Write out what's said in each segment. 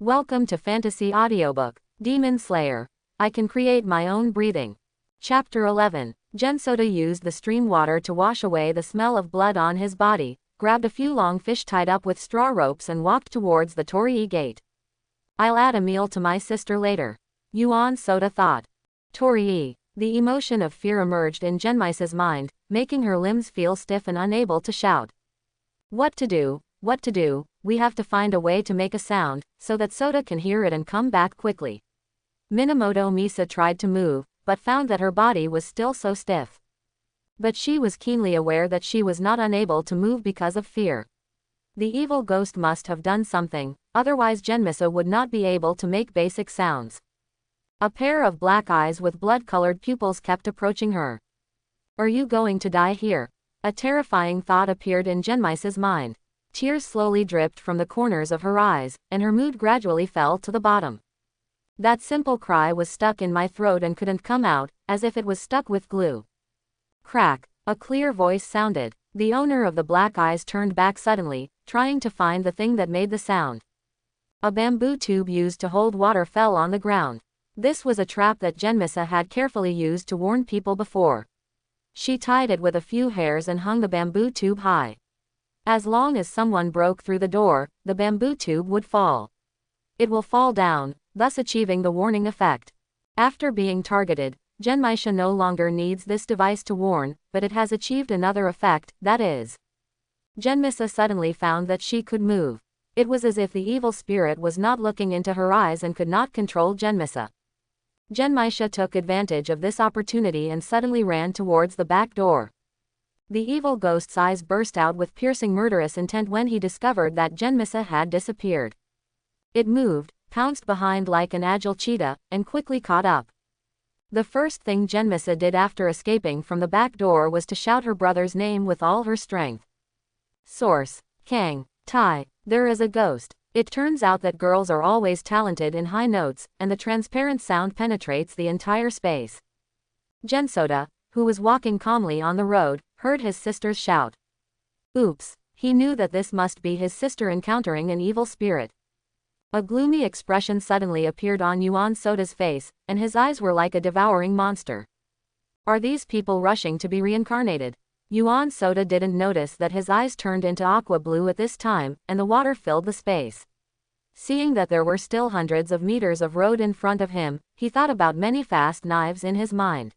Welcome to Fantasy Audiobook, Demon Slayer. I can create my own breathing. Chapter 11. Gensoda used the stream water to wash away the smell of blood on his body, grabbed a few long fish tied up with straw ropes and walked towards the Torii gate. I'll add a meal to my sister later. Yuan Soda thought. Torii. The emotion of fear emerged in Genmisa's mind, making her limbs feel stiff and unable to shout. What to do? What to do? We have to find a way to make a sound, so that Soda can hear it and come back quickly. Minamoto Misa tried to move, but found that her body was still so stiff. But she was keenly aware that she was not unable to move because of fear. The evil ghost must have done something, otherwise Genmisa would not be able to make basic sounds. A pair of black eyes with blood-colored pupils kept approaching her. Are you going to die here? A terrifying thought appeared in Genmisa's mind. Tears slowly dripped from the corners of her eyes, and her mood gradually fell to the bottom. That simple cry was stuck in my throat and couldn't come out, as if it was stuck with glue. Crack. A clear voice sounded. The owner of the black eyes turned back suddenly, trying to find the thing that made the sound. A bamboo tube used to hold water fell on the ground. This was a trap that Genmisa had carefully used to warn people before. She tied it with a few hairs and hung the bamboo tube high. As long as someone broke through the door, the bamboo tube would fall. It will fall down, thus achieving the warning effect. After being targeted, Genmisa no longer needs this device to warn, but it has achieved another effect, that is. Genmisa suddenly found that she could move. It was as if the evil spirit was not looking into her eyes and could not control Genmisa. Genmisa took advantage of this opportunity and suddenly ran towards the back door. The evil ghost's eyes burst out with piercing murderous intent when he discovered that Genmisa had disappeared. It moved, pounced behind like an agile cheetah, and quickly caught up. The first thing Genmisa did after escaping from the back door was to shout her brother's name with all her strength. Source: Kang, Tai. There is a ghost. It turns out that girls are always talented in high notes, and the transparent sound penetrates the entire space. Gensoda, who was walking calmly on the road, heard his sister's shout. Oops, he knew that this must be his sister encountering an evil spirit. A gloomy expression suddenly appeared on Yuan Soda's face, and his eyes were like a devouring monster. Are these people rushing to be reincarnated? Yuan Soda didn't notice that his eyes turned into aqua blue at this time, and the water filled the space. Seeing that there were still hundreds of meters of road in front of him, he thought about many fast knives in his mind.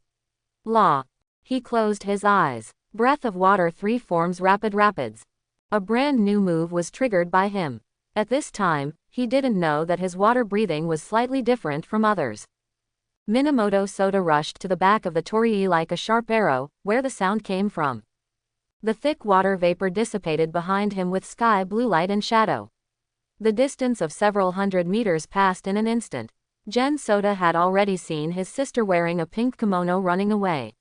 Law. He closed his eyes. Breath of water 3 forms rapid rapids. A brand new move was triggered by him. At this time, he didn't know that his water breathing was slightly different from others. Minamoto Soda rushed to the back of the Torii like a sharp arrow, where the sound came from. The thick water vapor dissipated behind him with sky blue light and shadow. The distance of several hundred meters passed in an instant. Soda had already seen his sister wearing a pink kimono running away.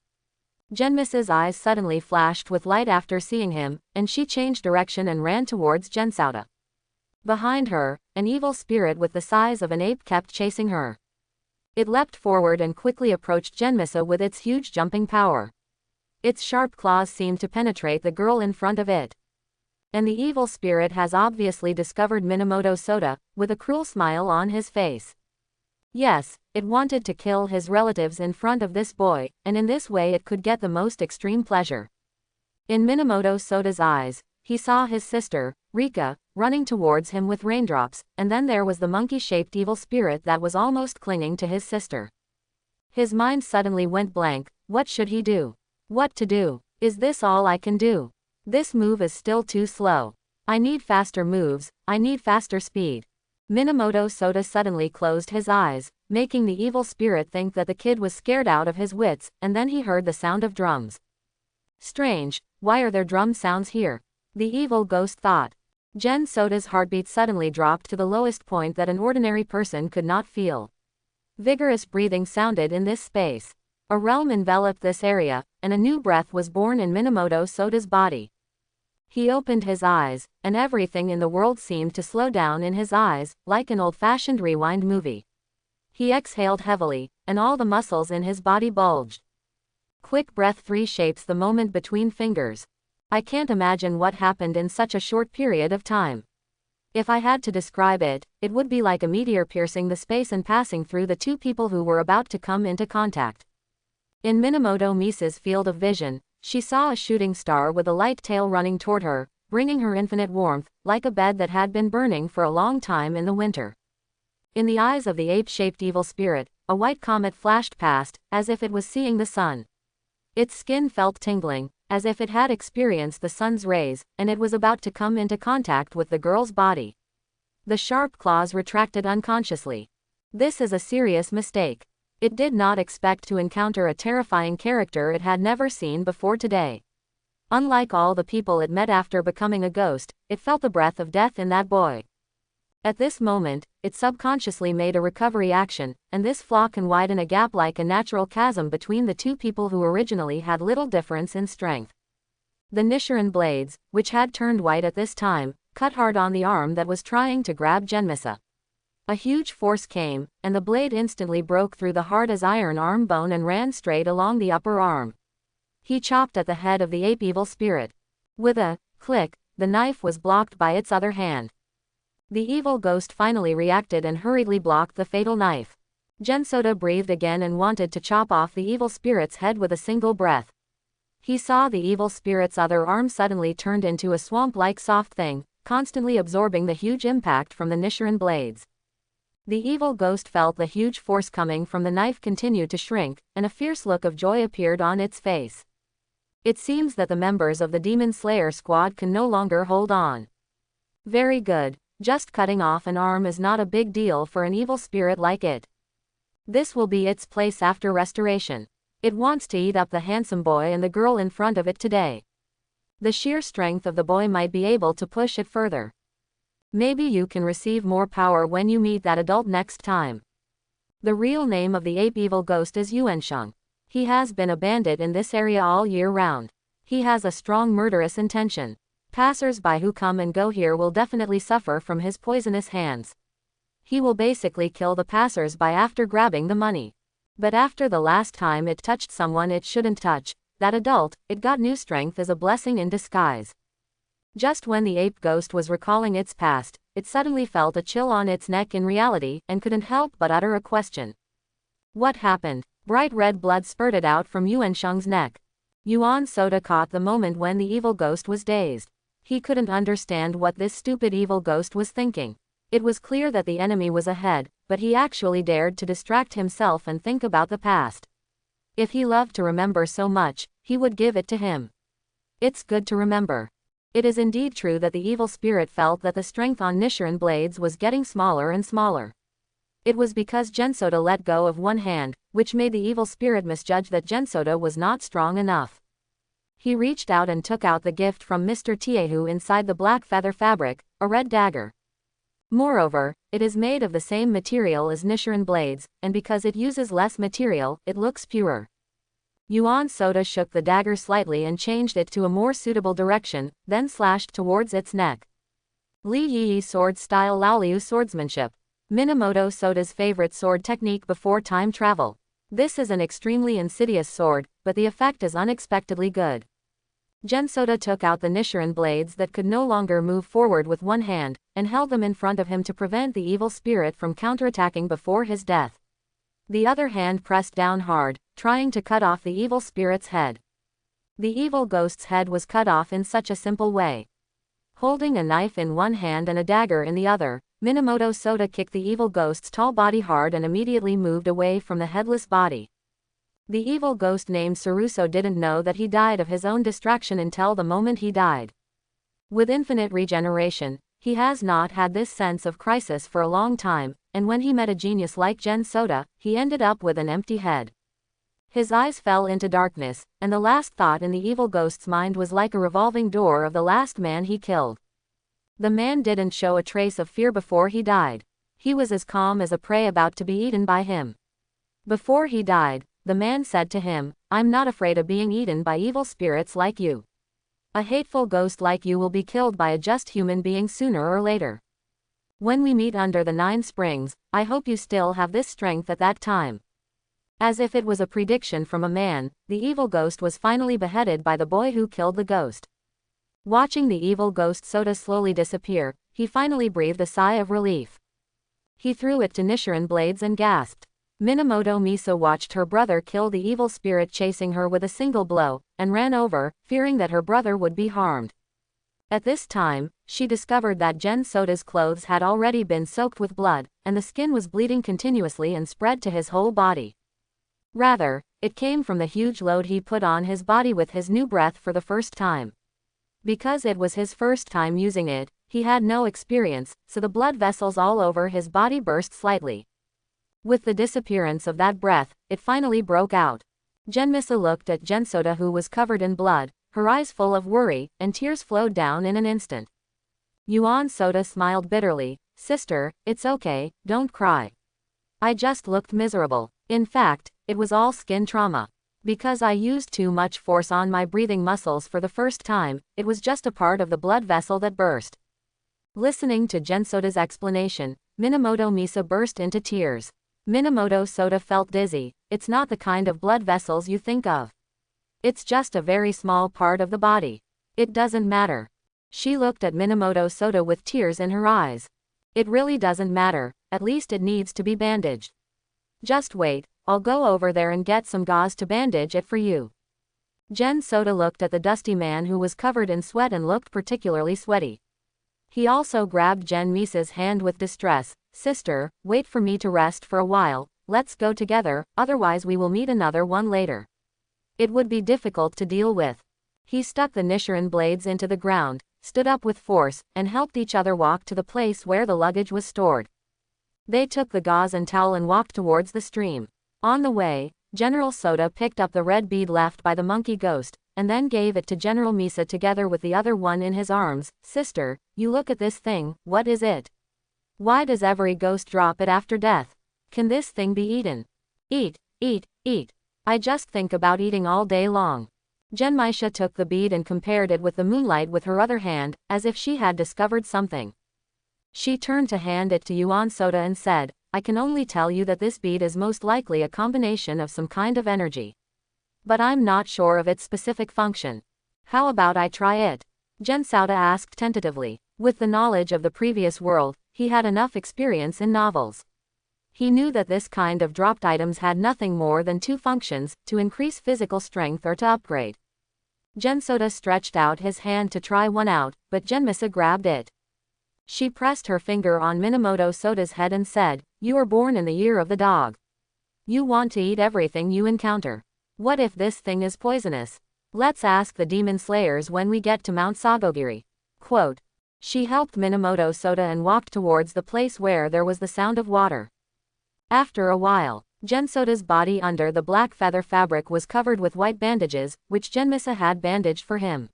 Genmisa's eyes suddenly flashed with light after seeing him, and she changed direction and ran towards Gensoda. Behind her, an evil spirit with the size of an ape kept chasing her. It leapt forward and quickly approached Genmisa with its huge jumping power. Its sharp claws seemed to penetrate the girl in front of it. And the evil spirit has obviously discovered Minamoto Soda, with a cruel smile on his face. Yes, it wanted to kill his relatives in front of this boy, and in this way it could get the most extreme pleasure. In Minamoto Soda's eyes, he saw his sister, Rika, running towards him with raindrops, and then there was the monkey-shaped evil spirit that was almost clinging to his sister. His mind suddenly went blank. What should he do? What to do? Is this all I can do? This move is still too slow. I need faster moves, I need faster speed. Minamoto Soda suddenly closed his eyes, making the evil spirit think that the kid was scared out of his wits, and then he heard the sound of drums. Strange, why are there drum sounds here? The evil ghost thought. Soda's heartbeat suddenly dropped to the lowest point that an ordinary person could not feel. Vigorous breathing sounded in this space. A realm enveloped this area, and a new breath was born in Minamoto Soda's body. He opened his eyes, and everything in the world seemed to slow down in his eyes, like an old-fashioned rewind movie. He exhaled heavily, and all the muscles in his body bulged. Quick breath 3 shapes the moment between fingers. I can't imagine what happened in such a short period of time. If I had to describe it, it would be like a meteor piercing the space and passing through the two people who were about to come into contact. In Minamoto Misa's field of vision, she saw a shooting star with a light tail running toward her, bringing her infinite warmth, like a bed that had been burning for a long time in the winter. In the eyes of the ape-shaped evil spirit, a white comet flashed past, as if it was seeing the sun. Its skin felt tingling, as if it had experienced the sun's rays, and it was about to come into contact with the girl's body. The sharp claws retracted unconsciously. This is a serious mistake. It did not expect to encounter a terrifying character it had never seen before today. Unlike all the people it met after becoming a ghost, it felt the breath of death in that boy. At this moment, it subconsciously made a recovery action, and this flaw can widen a gap like a natural chasm between the two people who originally had little difference in strength. The Nichiren blades, which had turned white at this time, cut hard on the arm that was trying to grab Genmisa. A huge force came, and the blade instantly broke through the hard as iron arm bone and ran straight along the upper arm. He chopped at the head of the ape evil spirit. With a click, the knife was blocked by its other hand. The evil ghost finally reacted and hurriedly blocked the fatal knife. Gensoda breathed again and wanted to chop off the evil spirit's head with a single breath. He saw the evil spirit's other arm suddenly turned into a swamp-like soft thing, constantly absorbing the huge impact from the Nichiren blades. The evil ghost felt the huge force coming from the knife continue to shrink, and a fierce look of joy appeared on its face. It seems that the members of the Demon Slayer squad can no longer hold on. Very good. Just cutting off an arm is not a big deal for an evil spirit like it. This will be its place after restoration. It wants to eat up the handsome boy and the girl in front of it today. The sheer strength of the boy might be able to push it further. Maybe you can receive more power when you meet that adult next time. The real name of the ape evil ghost is Yuansheng. He has been a bandit in this area all year round. He has a strong murderous intention. Passers-by who come and go here will definitely suffer from his poisonous hands. He will basically kill the passers-by after grabbing the money. But after the last time it touched someone it shouldn't touch, that adult, it got new strength as a blessing in disguise. Just when the ape ghost was recalling its past, it suddenly felt a chill on its neck in reality and couldn't help but utter a question. What happened? Bright red blood spurted out from Yuansheng's neck. Yuan Soda caught the moment when the evil ghost was dazed. He couldn't understand what this stupid evil ghost was thinking. It was clear that the enemy was ahead, but he actually dared to distract himself and think about the past. If he loved to remember so much, he would give it to him. It's good to remember. It is indeed true that the evil spirit felt that the strength on Nichiren blades was getting smaller and smaller. It was because Gensoda let go of one hand, which made the evil spirit misjudge that Gensoda was not strong enough. He reached out and took out the gift from Mr. Tiehu inside the black feather fabric, a red dagger. Moreover, it is made of the same material as Nichiren blades, and because it uses less material, it looks purer. Yuan Soda shook the dagger slightly and changed it to a more suitable direction, then slashed towards its neck. Li Yi sword style Laoliu swordsmanship. Minamoto Soda's favorite sword technique before time travel. This is an extremely insidious sword, but the effect is unexpectedly good. Gensoda took out the Nichiren blades that could no longer move forward with one hand, and held them in front of him to prevent the evil spirit from counterattacking before his death. The other hand pressed down hard, trying to cut off the evil spirit's head. The evil ghost's head was cut off in such a simple way. Holding a knife in one hand and a dagger in the other, Minamoto Soda kicked the evil ghost's tall body hard and immediately moved away from the headless body. The evil ghost named Saruso didn't know that he died of his own distraction until the moment he died. With infinite regeneration, he has not had this sense of crisis for a long time, and when he met a genius like Gensoda, he ended up with an empty head. His eyes fell into darkness, and the last thought in the evil ghost's mind was like a revolving door of the last man he killed. The man didn't show a trace of fear before he died. He was as calm as a prey about to be eaten by him. Before he died, the man said to him, "I'm not afraid of being eaten by evil spirits like you. A hateful ghost like you will be killed by a just human being sooner or later. When we meet under the 9 springs, I hope you still have this strength at that time." As if it was a prediction from a man, the evil ghost was finally beheaded by the boy who killed the ghost. Watching the evil ghost soda slowly disappear, he finally breathed a sigh of relief. He threw it to Nichiren blades and gasped. Minamoto Misa watched her brother kill the evil spirit chasing her with a single blow, and ran over, fearing that her brother would be harmed. At this time, she discovered that Gen Soda's clothes had already been soaked with blood, and the skin was bleeding continuously and spread to his whole body. Rather, it came from the huge load he put on his body with his new breath for the first time. Because it was his first time using it, he had no experience, so the blood vessels all over his body burst slightly. With the disappearance of that breath, it finally broke out. Genmisa looked at Gensoda, who was covered in blood, her eyes full of worry, and tears flowed down in an instant. Yuan Soda smiled bitterly. "Sister, it's okay, don't cry. I just looked miserable. In fact, it was all skin trauma. Because I used too much force on my breathing muscles for the first time, it was just a part of the blood vessel that burst." Listening to Gensoda's explanation, Minamoto Misa burst into tears. Minamoto Soda felt dizzy. "It's not the kind of blood vessels you think of. It's just a very small part of the body. It doesn't matter." She looked at Minamoto Soda with tears in her eyes. "It really doesn't matter, at least it needs to be bandaged. Just wait, I'll go over there and get some gauze to bandage it for you." Gen Soda looked at the dusty man who was covered in sweat and looked particularly sweaty. He also grabbed Gen Misa's hand with distress. "Sister, wait for me to rest for a while, let's go together, otherwise we will meet another one later. It would be difficult to deal with." He stuck the Nichiren blades into the ground, stood up with force, and helped each other walk to the place where the luggage was stored. They took the gauze and towel and walked towards the stream. On the way, General Soda picked up the red bead left by the monkey ghost, and then gave it to General Misa together with the other one in his arms. "Sister, you look at this thing, what is it? Why does every ghost drop it after death? Can this thing be eaten?" "Eat, eat, eat. I just think about eating all day long." Genmisha took the bead and compared it with the moonlight with her other hand, as if she had discovered something. She turned to hand it to Yuan Soda and said, "I can only tell you that this bead is most likely a combination of some kind of energy. But I'm not sure of its specific function. How about I try it?" Gen Soda asked tentatively. With the knowledge of the previous world, he had enough experience in novels. He knew that this kind of dropped items had nothing more than two functions, to increase physical strength or to upgrade. Gensoda stretched out his hand to try one out, but Genmisa grabbed it. She pressed her finger on Minamoto Soda's head and said, "You were born in the year of the dog. You want to eat everything you encounter. What if this thing is poisonous? Let's ask the demon slayers when we get to Mount Sagogiri." Quote. She helped Minamoto Soda and walked towards the place where there was the sound of water. After a while, Gensoda's body under the black feather fabric was covered with white bandages, which Genmisa had bandaged for him.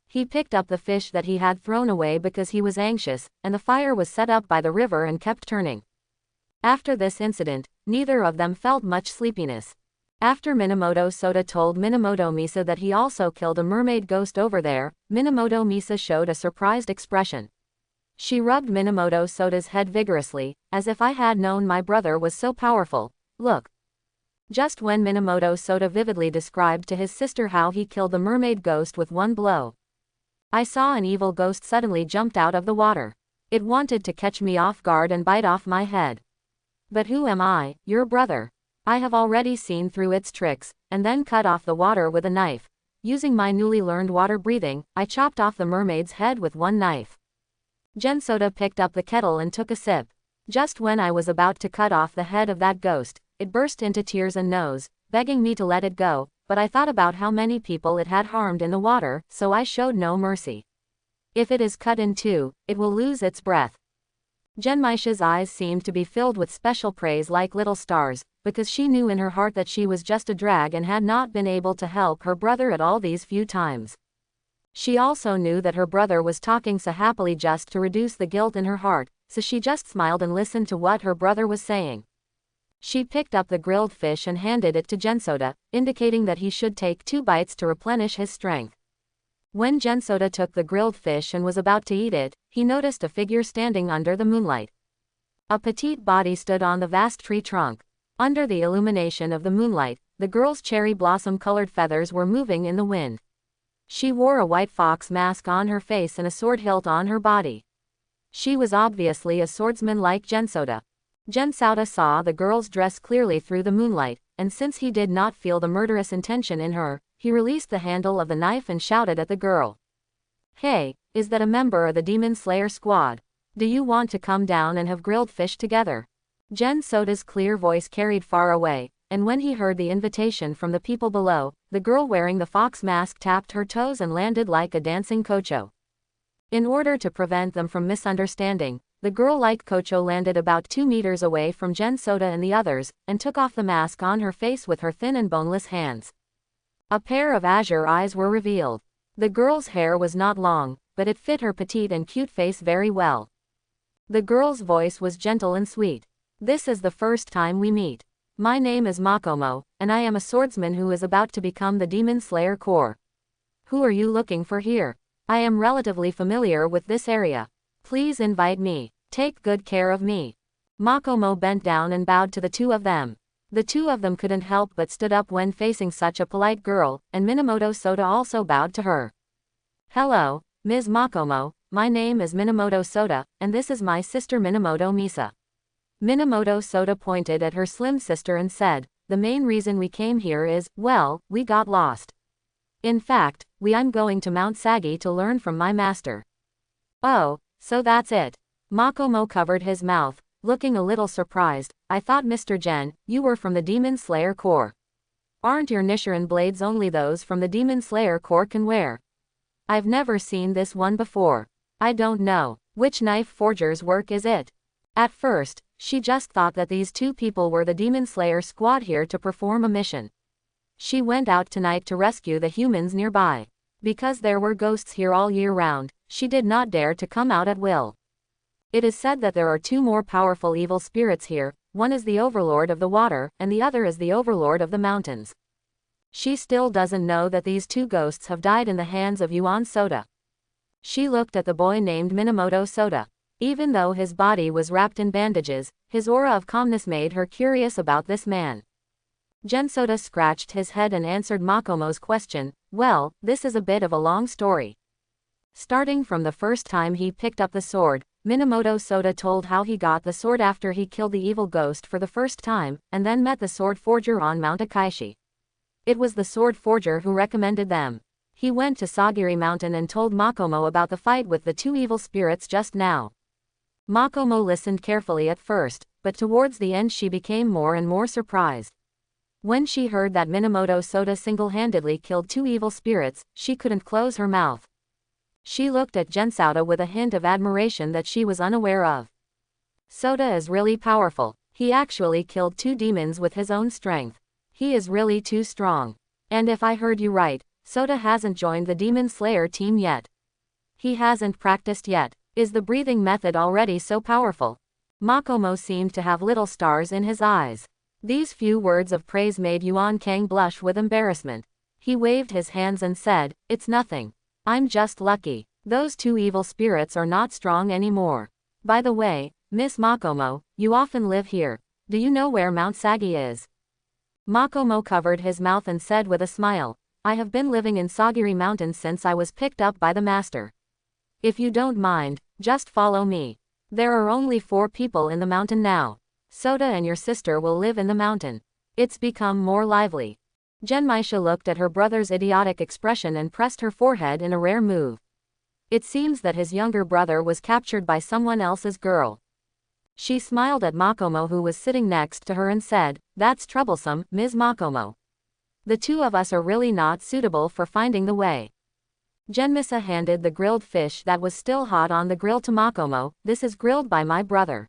He picked up the fish that he had thrown away because he was anxious, and the fire was set up by the river and kept turning. After this incident, neither of them felt much sleepiness. After Minamoto Soda told Minamoto Misa that he also killed a mermaid ghost over there, Minamoto Misa showed a surprised expression. She rubbed Minamoto Soda's head vigorously, as if "I had known my brother was so powerful. Look." Just when Minamoto Soda vividly described to his sister how he killed the mermaid ghost with one blow. "I saw an evil ghost suddenly jumped out of the water. It wanted to catch me off guard and bite off my head. But who am I, your brother? I have already seen through its tricks, and then cut off the water with a knife. Using my newly learned water breathing, I chopped off the mermaid's head with one knife." Gensoda picked up the kettle and took a sip. "Just when I was about to cut off the head of that ghost, it burst into tears and nose, begging me to let it go, but I thought about how many people it had harmed in the water, so I showed no mercy. If it is cut in two, it will lose its breath." Genmisha's eyes seemed to be filled with special praise like little stars, because she knew in her heart that she was just a drag and had not been able to help her brother at all these few times. She also knew that her brother was talking so happily just to reduce the guilt in her heart, so she just smiled and listened to what her brother was saying. She picked up the grilled fish and handed it to Gensoda, indicating that he should take 2 bites to replenish his strength. When Gensoda took the grilled fish and was about to eat it, he noticed a figure standing under the moonlight. A petite body stood on the vast tree trunk. Under the illumination of the moonlight, the girl's cherry blossom-colored feathers were moving in the wind. She wore a white fox mask on her face and a sword hilt on her body. She was obviously a swordsman like Gensoda. Gensoda saw the girl's dress clearly through the moonlight, and since he did not feel the murderous intention in her, he released the handle of the knife and shouted at the girl. Hey, is that a member of the Demon Slayer squad? Do you want to come down and have grilled fish together? Gensoda's clear voice carried far away, and when he heard the invitation from the people below, the girl wearing the fox mask tapped her toes and landed like a dancing Kocho. In order to prevent them from misunderstanding, the girl like Kocho landed about 2 meters away from Gensoda and the others, and took off the mask on her face with her thin and boneless hands. A pair of azure eyes were revealed. The girl's hair was not long, but it fit her petite and cute face very well. The girl's voice was gentle and sweet. This is the first time we meet. My name is Makomo, and I am a swordsman who is about to become the Demon Slayer Corps. Who are you looking for here? I am relatively familiar with this area. Please invite me. Take good care of me. Makomo bent down and bowed to the two of them. The two of them couldn't help but stood up when facing such a polite girl, and Minamoto Soda also bowed to her. Hello, Ms. Makomo, my name is Minamoto Soda, and this is my sister Minamoto Misa. Minamoto Soda pointed at her slim sister and said, the main reason we came here is, well, we got lost. In fact, I'm going to Mount Sagi to learn from my master. Oh, so that's it. Makomo covered his mouth, looking a little surprised. I thought Mr. Gen, you were from the Demon Slayer Corps. Aren't your Nichiren blades only those from the Demon Slayer Corps can wear? I've never seen this one before. I don't know. Which knife forger's work is it? At first, she just thought that these two people were the Demon Slayer squad here to perform a mission. She went out tonight to rescue the humans nearby. Because there were ghosts here all year round, she did not dare to come out at will. It is said that there are two more powerful evil spirits here, one is the overlord of the water, and the other is the overlord of the mountains. She still doesn't know that these two ghosts have died in the hands of Yuan Soda. She looked at the boy named Minamoto Soda. Even though his body was wrapped in bandages, his aura of calmness made her curious about this man. Gensoda scratched his head and answered Makomo's question, well, this is a bit of a long story. Starting from the first time he picked up the sword, Minamoto Soda told how he got the sword after he killed the evil ghost for the first time, and then met the sword forger on Mount Akaishi. It was the sword forger who recommended them. He went to Sagiri Mountain and told Makomo about the fight with the two evil spirits just now. Makomo listened carefully at first, but towards the end she became more and more surprised. When she heard that Minamoto Soda single-handedly killed two evil spirits, she couldn't close her mouth. She looked at Gensoda with a hint of admiration that she was unaware of. Soda is really powerful. He actually killed two demons with his own strength. He is really too strong. And if I heard you right, Soda hasn't joined the Demon Slayer team yet. He hasn't practiced yet. Is the breathing method already so powerful? Makomo seemed to have little stars in his eyes. These few words of praise made Yuan Kang blush with embarrassment. He waved his hands and said, it's nothing. I'm just lucky. Those two evil spirits are not strong anymore. By the way, Miss Makomo, you often live here. Do you know where Mount Sagi is? Makomo covered his mouth and said with a smile, I have been living in Sagiri Mountain since I was picked up by the master. If you don't mind, just follow me. There are only 4 people in the mountain now. Soda and your sister will live in the mountain. It's become more lively. Genmaisha looked at her brother's idiotic expression and pressed her forehead in a rare move. It seems that his younger brother was captured by someone else's girl. She smiled at Makomo who was sitting next to her and said, that's troublesome, Ms. Makomo. The two of us are really not suitable for finding the way. Genmisa handed the grilled fish that was still hot on the grill to Makomo, this is grilled by my brother.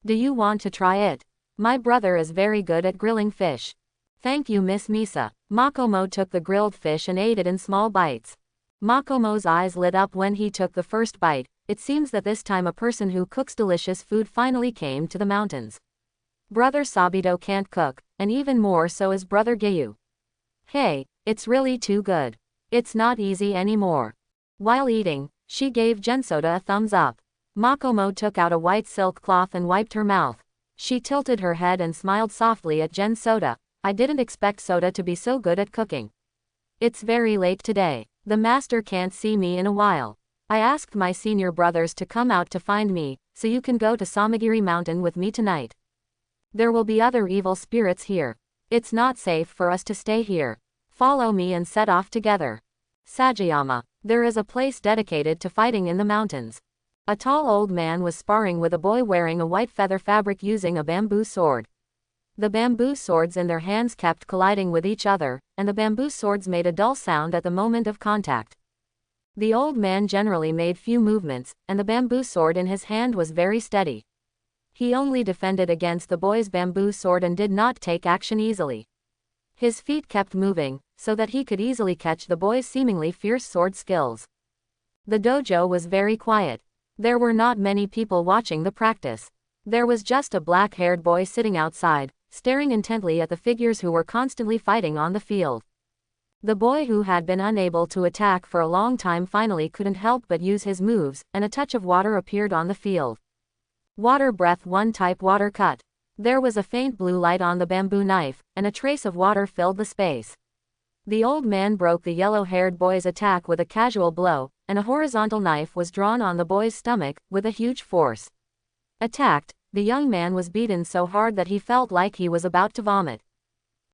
Do you want to try it? My brother is very good at grilling fish. Thank you Miss Misa. Makomo took the grilled fish and ate it in small bites. Makomo's eyes lit up when he took the first bite. It seems that this time a person who cooks delicious food finally came to the mountains. Brother Sabito can't cook, and even more so is Brother Gyu. Hey, it's really too good. It's not easy anymore. While eating, she gave Gensoda a thumbs up. Makomo took out a white silk cloth and wiped her mouth. She tilted her head and smiled softly at Gensoda. I didn't expect Soda to be so good at cooking. It's very late today. The master can't see me in a while. I asked my senior brothers to come out to find me, so you can go to Samagiri Mountain with me tonight. There will be other evil spirits here. It's not safe for us to stay here. Follow me and set off together. Sajayama. There is a place dedicated to fighting in the mountains. A tall old man was sparring with a boy wearing a white feather fabric using a bamboo sword. The bamboo swords in their hands kept colliding with each other, and the bamboo swords made a dull sound at the moment of contact. The old man generally made few movements, and the bamboo sword in his hand was very steady. He only defended against the boy's bamboo sword and did not take action easily. His feet kept moving, so that he could easily catch the boy's seemingly fierce sword skills. The dojo was very quiet. There were not many people watching the practice. There was just a black-haired boy sitting outside, staring intently at the figures who were constantly fighting on the field. The boy, who had been unable to attack for a long time, finally couldn't help but use his moves, and a touch of water appeared on the field. Water breath 1 type water cut. There was a faint blue light on the bamboo knife, and a trace of water filled the space. The old man broke the yellow-haired boy's attack with a casual blow, and a horizontal knife was drawn on the boy's stomach, with a huge force. Attacked, the young man was beaten so hard that he felt like he was about to vomit.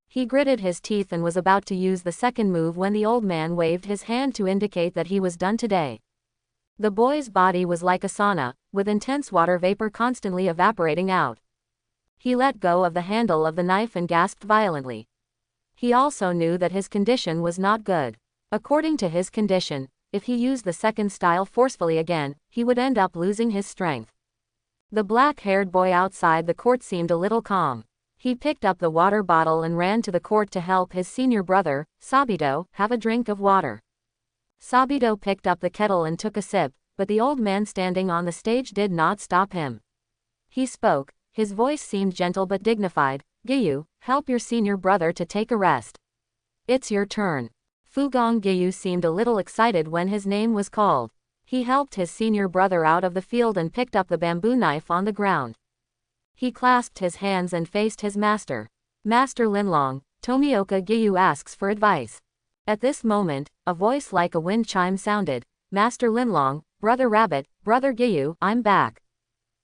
He gritted his teeth and was about to use the second move when the old man waved his hand to indicate that he was done today. The boy's body was like a sauna, with intense water vapor constantly evaporating out. He let go of the handle of the knife and gasped violently. He also knew that his condition was not good. According to his condition, if he used the second style forcefully again, he would end up losing his strength. The black-haired boy outside the court seemed a little calm. He picked up the water bottle and ran to the court to help his senior brother, Sabito, have a drink of water. Sabito picked up the kettle and took a sip, but the old man standing on the stage did not stop him. He spoke. His voice seemed gentle but dignified. Giyu, help your senior brother to take a rest. It's your turn. Fugong Giyu seemed a little excited when his name was called. He helped his senior brother out of the field and picked up the bamboo knife on the ground. He clasped his hands and faced his master. Master Linlong, Tomioka Giyu asks for advice. At this moment, a voice like a wind chime sounded. Master Linlong, Brother Rabbit, Brother Giyu, I'm back.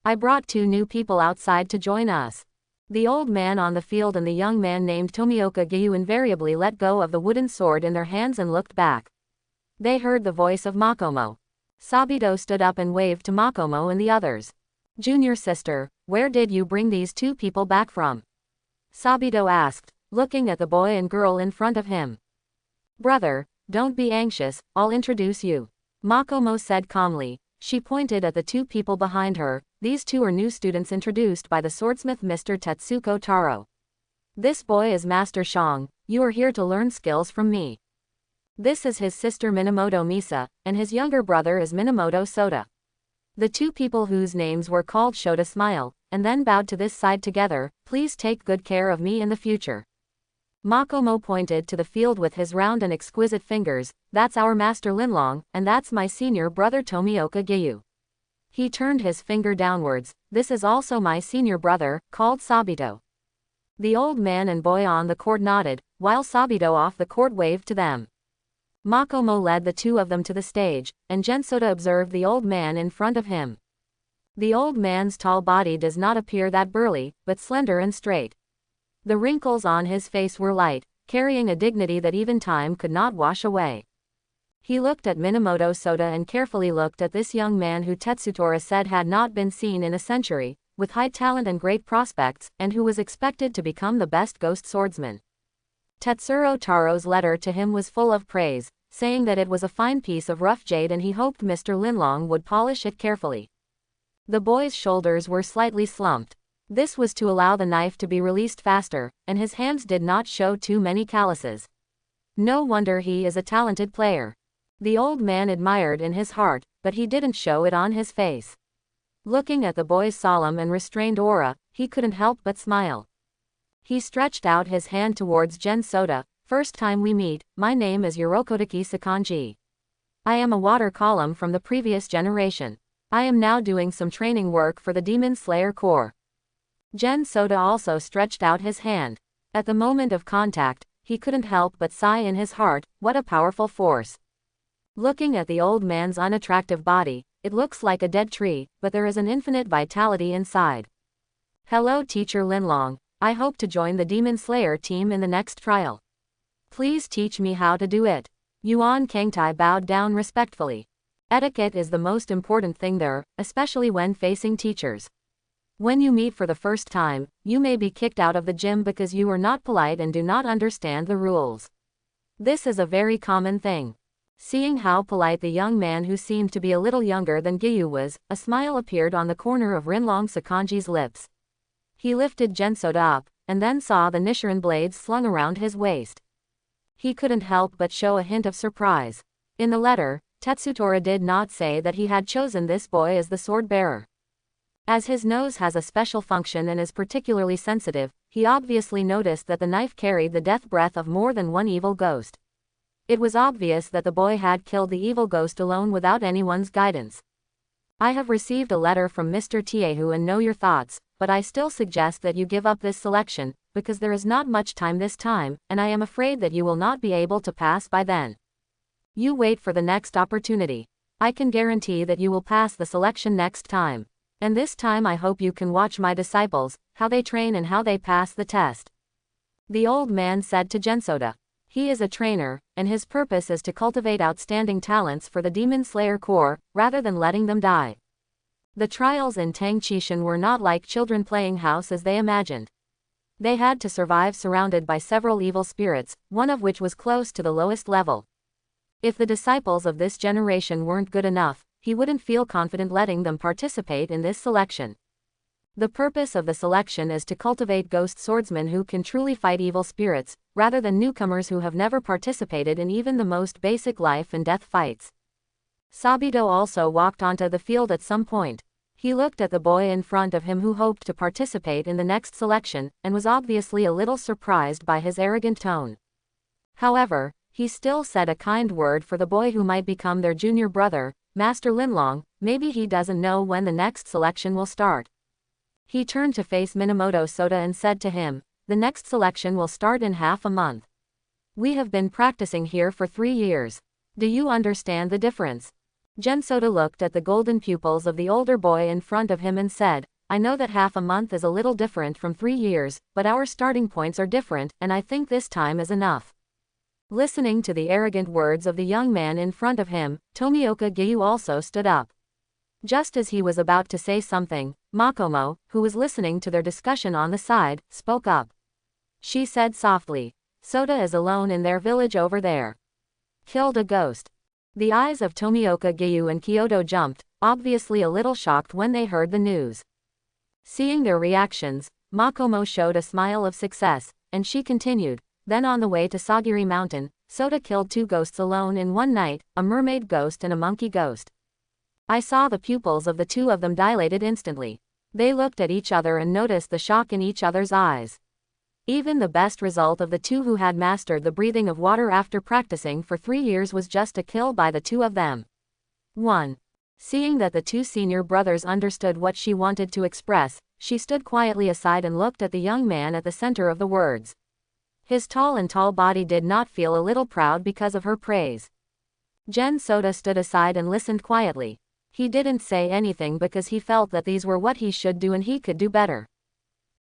I brought 2 new people outside to join us. The old man on the field and the young man named Tomioka Giyu invariably let go of the wooden sword in their hands and looked back. They heard the voice of Makomo. Sabito stood up and waved to Makomo and the others. Junior sister, where did you bring these 2 people back from? Sabito asked, looking at the boy and girl in front of him. Brother, don't be anxious, I'll introduce you. Makomo said calmly. She pointed at the 2 people behind her. These 2 are new students introduced by the swordsmith Mr. Tetsuko Taro. This boy is Master Shang. You are here to learn skills from me. This is his sister Minamoto Misa, and his younger brother is Minamoto Soda. The 2 people whose names were called showed a smile, and then bowed to this side together. Please take good care of me in the future. Makomo pointed to the field with his round and exquisite fingers. That's our Master Linlong, and that's my senior brother Tomioka Giyu. He turned his finger downwards. This is also my senior brother, called Sabito. The old man and boy on the court nodded, while Sabito off the court waved to them. Makomo led the 2 of them to the stage, and Gensoda observed the old man in front of him. The old man's tall body does not appear that burly, but slender and straight. The wrinkles on his face were light, carrying a dignity that even time could not wash away. He looked at Minamoto Soda and carefully looked at this young man who Tetsutora said had not been seen in a century, with high talent and great prospects, and who was expected to become the best ghost swordsman. Tetsuro Taro's letter to him was full of praise, saying that it was a fine piece of rough jade and he hoped Mr. Linlong would polish it carefully. The boy's shoulders were slightly slumped. This was to allow the knife to be released faster, and his hands did not show too many calluses. No wonder he is a talented player. The old man admired in his heart, but he didn't show it on his face. Looking at the boy's solemn and restrained aura, he couldn't help but smile. He stretched out his hand towards Gensoda. First time we meet, my name is Yorokodaki Sakanji. I am a water column from the previous generation. I am now doing some training work for the Demon Slayer Corps. Gensoda also stretched out his hand. At the moment of contact, he couldn't help but sigh in his heart. What a powerful force. Looking at the old man's unattractive body, it looks like a dead tree, but there is an infinite vitality inside. Hello Teacher Linlong, I hope to join the Demon Slayer team in the next trial. Please teach me how to do it. Yuan Kangtai bowed down respectfully. Etiquette is the most important thing there, especially when facing teachers. When you meet for the first time, you may be kicked out of the gym because you are not polite and do not understand the rules. This is a very common thing. Seeing how polite the young man who seemed to be a little younger than Giyu was, a smile appeared on the corner of Rinlong Sakanji's lips. He lifted Gensoda up, and then saw the Nichiren blades slung around his waist. He couldn't help but show a hint of surprise. In the letter, Tetsutora did not say that he had chosen this boy as the sword bearer. As his nose has a special function and is particularly sensitive, he obviously noticed that the knife carried the death breath of more than one evil ghost. It was obvious that the boy had killed the evil ghost alone without anyone's guidance. I have received a letter from Mr. Tiehu and know your thoughts, but I still suggest that you give up this selection, because there is not much time this time, and I am afraid that you will not be able to pass by then. You wait for the next opportunity. I can guarantee that you will pass the selection next time. And this time I hope you can watch my disciples, how they train and how they pass the test. The old man said to Gensoda. He is a trainer, and his purpose is to cultivate outstanding talents for the Demon Slayer Corps, rather than letting them die. The trials in Tangchishan were not like children playing house as they imagined. They had to survive surrounded by several evil spirits, one of which was close to the lowest level. If the disciples of this generation weren't good enough, he wouldn't feel confident letting them participate in this selection. The purpose of the selection is to cultivate ghost swordsmen who can truly fight evil spirits, rather than newcomers who have never participated in even the most basic life and death fights. Sabito also walked onto the field at some point. He looked at the boy in front of him who hoped to participate in the next selection, and was obviously a little surprised by his arrogant tone. However, he still said a kind word for the boy who might become their junior brother, Master Linlong. Maybe he doesn't know when the next selection will start. He turned to face Minamoto Soda and said to him, the next selection will start in half a month. We have been practicing here for 3 years. Do you understand the difference? Gensoda looked at the golden pupils of the older boy in front of him and said, I know that half a month is a little different from 3 years, but our starting points are different, and I think this time is enough. Listening to the arrogant words of the young man in front of him, Tomioka Giyu also stood up. Just as he was about to say something, Makomo, who was listening to their discussion on the side, spoke up. She said softly, Soda is alone in their village over there. Killed a ghost. The eyes of Tomioka Giyu and Kyoto jumped, obviously a little shocked when they heard the news. Seeing their reactions, Makomo showed a smile of success, and she continued, then on the way to Sagiri Mountain, Soda killed 2 ghosts alone in one night, a mermaid ghost and a monkey ghost. I saw the pupils of the 2 of them dilated instantly. They looked at each other and noticed the shock in each other's eyes. Even the best result of the 2 who had mastered the breathing of water after practicing for 3 years was just a kill by the 2 of them. 1. Seeing that the 2 senior brothers understood what she wanted to express, she stood quietly aside and looked at the young man at the center of the words. His tall body did not feel a little proud because of her praise. Gensoda stood aside and listened quietly. He didn't say anything because he felt that these were what he should do and he could do better.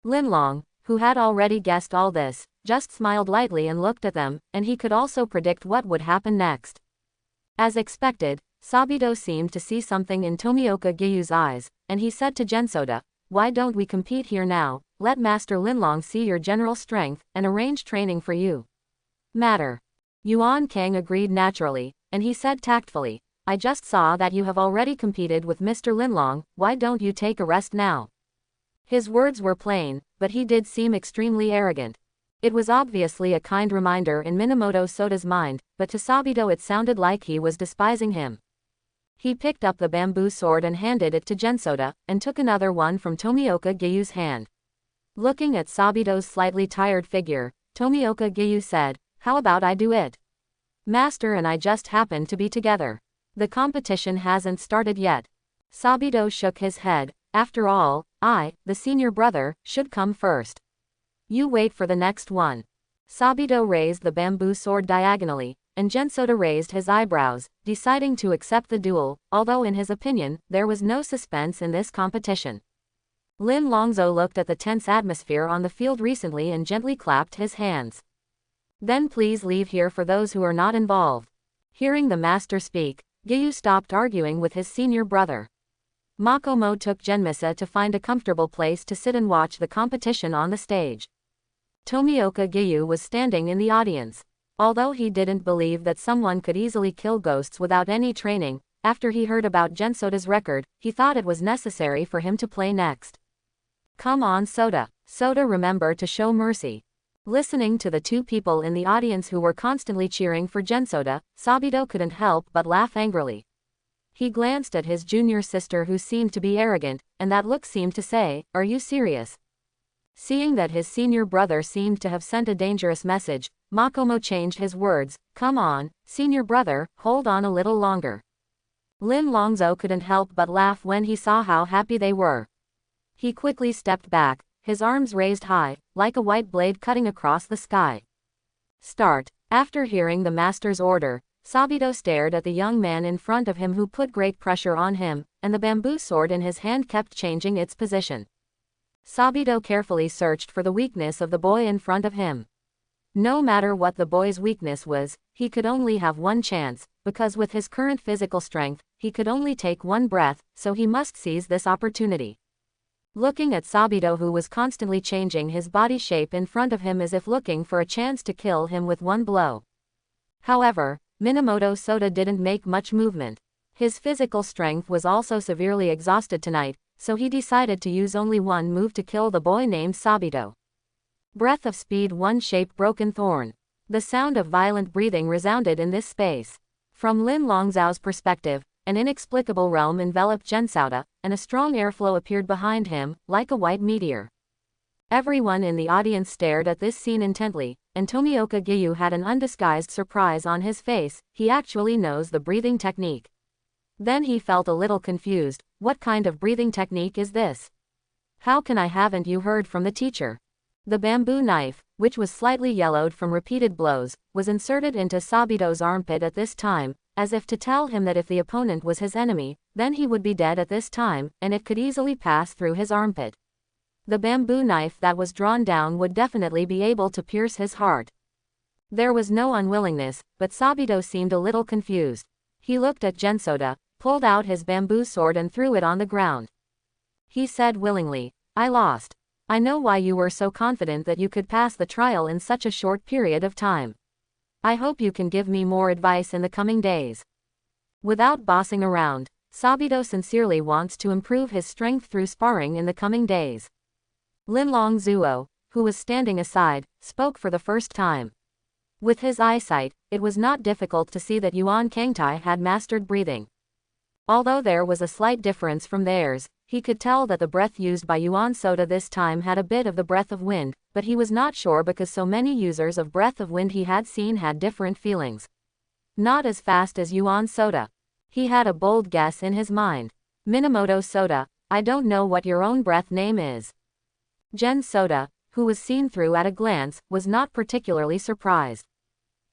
Linlong, who had already guessed all this, just smiled lightly and looked at them, and he could also predict what would happen next. As expected, Sabito seemed to see something in Tomioka Giyu's eyes, and he said to Gensoda, why don't we compete here now, let Master Linlong see your general strength, and arrange training for you. Matter. Yuan Kang agreed naturally, and he said tactfully, I just saw that you have already competed with Mr. Linlong, why don't you take a rest now? His words were plain, but he did seem extremely arrogant. It was obviously a kind reminder in Minamoto Soda's mind, but to Sabito it sounded like he was despising him. He picked up the bamboo sword and handed it to Gensoda, and took another one from Tomioka Giyu's hand. Looking at Sabito's slightly tired figure, Tomioka Giyu said, how about I do it? Master and I just happened to be together. The competition hasn't started yet. Sabito shook his head, after all, I, the senior brother, should come first. You wait for the next one. Sabito raised the bamboo sword diagonally, and Gensoda raised his eyebrows, deciding to accept the duel, although in his opinion, there was no suspense in this competition. Lin Longzhou looked at the tense atmosphere on the field recently and gently clapped his hands. Then please leave here for those who are not involved. Hearing the master speak, Giyu stopped arguing with his senior brother. Makomo took Genmisa to find a comfortable place to sit and watch the competition on the stage. Tomioka Giyu was standing in the audience. Although he didn't believe that someone could easily kill ghosts without any training, after he heard about Gensoda's record, he thought it was necessary for him to play next. Come on Soda. Soda, remember to show mercy. Listening to the two people in the audience who were constantly cheering for Gensoda, Sabito couldn't help but laugh angrily. He glanced at his junior sister who seemed to be arrogant, and that look seemed to say, "Are you serious?" Seeing that his senior brother seemed to have sent a dangerous message, Makomo changed his words, "Come on, senior brother, hold on a little longer." Lin Longzhou couldn't help but laugh when he saw how happy they were. He quickly stepped back, his arms raised high, like a white blade cutting across the sky. Start. After hearing the master's order, Sabito stared at the young man in front of him who put great pressure on him, and the bamboo sword in his hand kept changing its position. Sabito carefully searched for the weakness of the boy in front of him. No matter what the boy's weakness was, he could only have one chance, because with his current physical strength, he could only take one breath, so he must seize this opportunity. Looking at Sabito, who was constantly changing his body shape in front of him as if looking for a chance to kill him with one blow. However, Minamoto Soda didn't make much movement. His physical strength was also severely exhausted tonight, so he decided to use only one move to kill the boy named Sabito. Breath of speed, one shape, broken thorn. The sound of violent breathing resounded in this space. From Lin Longzhou's perspective, an inexplicable realm enveloped Gensoda, and a strong airflow appeared behind him, like a white meteor. Everyone in the audience stared at this scene intently, and Tomioka Giyu had an undisguised surprise on his face. He actually knows the breathing technique. Then he felt a little confused. What kind of breathing technique is this? How can haven't you heard from the teacher? The bamboo knife, which was slightly yellowed from repeated blows, was inserted into Sabito's armpit at this time, as if to tell him that if the opponent was his enemy, then he would be dead at this time, and it could easily pass through his armpit. The bamboo knife that was drawn down would definitely be able to pierce his heart. There was no unwillingness, but Sabito seemed a little confused. He looked at Gensoda, pulled out his bamboo sword and threw it on the ground. He said willingly, "I lost. I know why you were so confident that you could pass the trial in such a short period of time. I hope you can give me more advice in the coming days." Without bossing around, Sabito sincerely wants to improve his strength through sparring in the coming days. Lin Longzhou, who was standing aside, spoke for the first time. With his eyesight, it was not difficult to see that Yuan Kangtai had mastered breathing. Although there was a slight difference from theirs, he could tell that the breath used by Yuan Soda this time had a bit of the breath of wind, but he was not sure because so many users of breath of wind he had seen had different feelings. Not as fast as Yuan Soda. He had a bold guess in his mind. Minamoto Soda, I don't know what your own breath name is. Gen Soda, who was seen through at a glance, was not particularly surprised.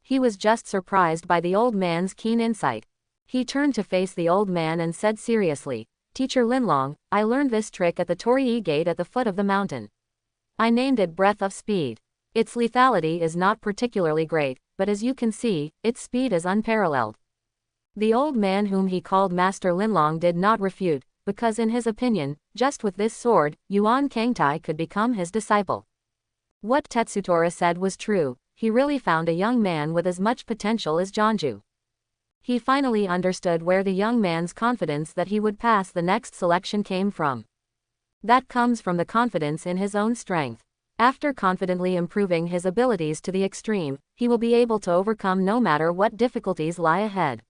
He was just surprised by the old man's keen insight. He turned to face the old man and said seriously, "Teacher Linlong, I learned this trick at the Torii Gate at the foot of the mountain. I named it Breath of Speed. Its lethality is not particularly great, but as you can see, its speed is unparalleled." The old man whom he called Master Linlong did not refute, because in his opinion, just with this sword, Yuan Kangtai could become his disciple. What Tetsutora said was true. He really found a young man with as much potential as Jonju. He finally understood where the young man's confidence that he would pass the next selection came from. That comes from the confidence in his own strength. After confidently improving his abilities to the extreme, he will be able to overcome no matter what difficulties lie ahead.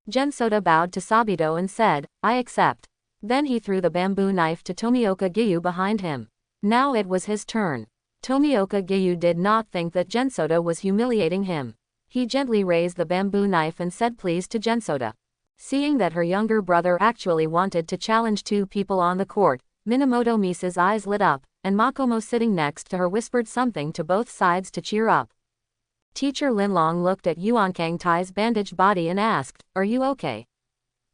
Gensoda bowed to Sabito and said, "I accept." Then he threw the bamboo knife to Tomioka Giyu behind him. Now it was his turn. Tomioka Giyu did not think that Gensoda was humiliating him. He gently raised the bamboo knife and said please to Gensoda. Seeing that her younger brother actually wanted to challenge two people on the court, Minamoto Misa's eyes lit up, and Makomo sitting next to her whispered something to both sides to cheer up. Teacher Linlong looked at Yuan Kangtai's bandaged body and asked, "Are you okay?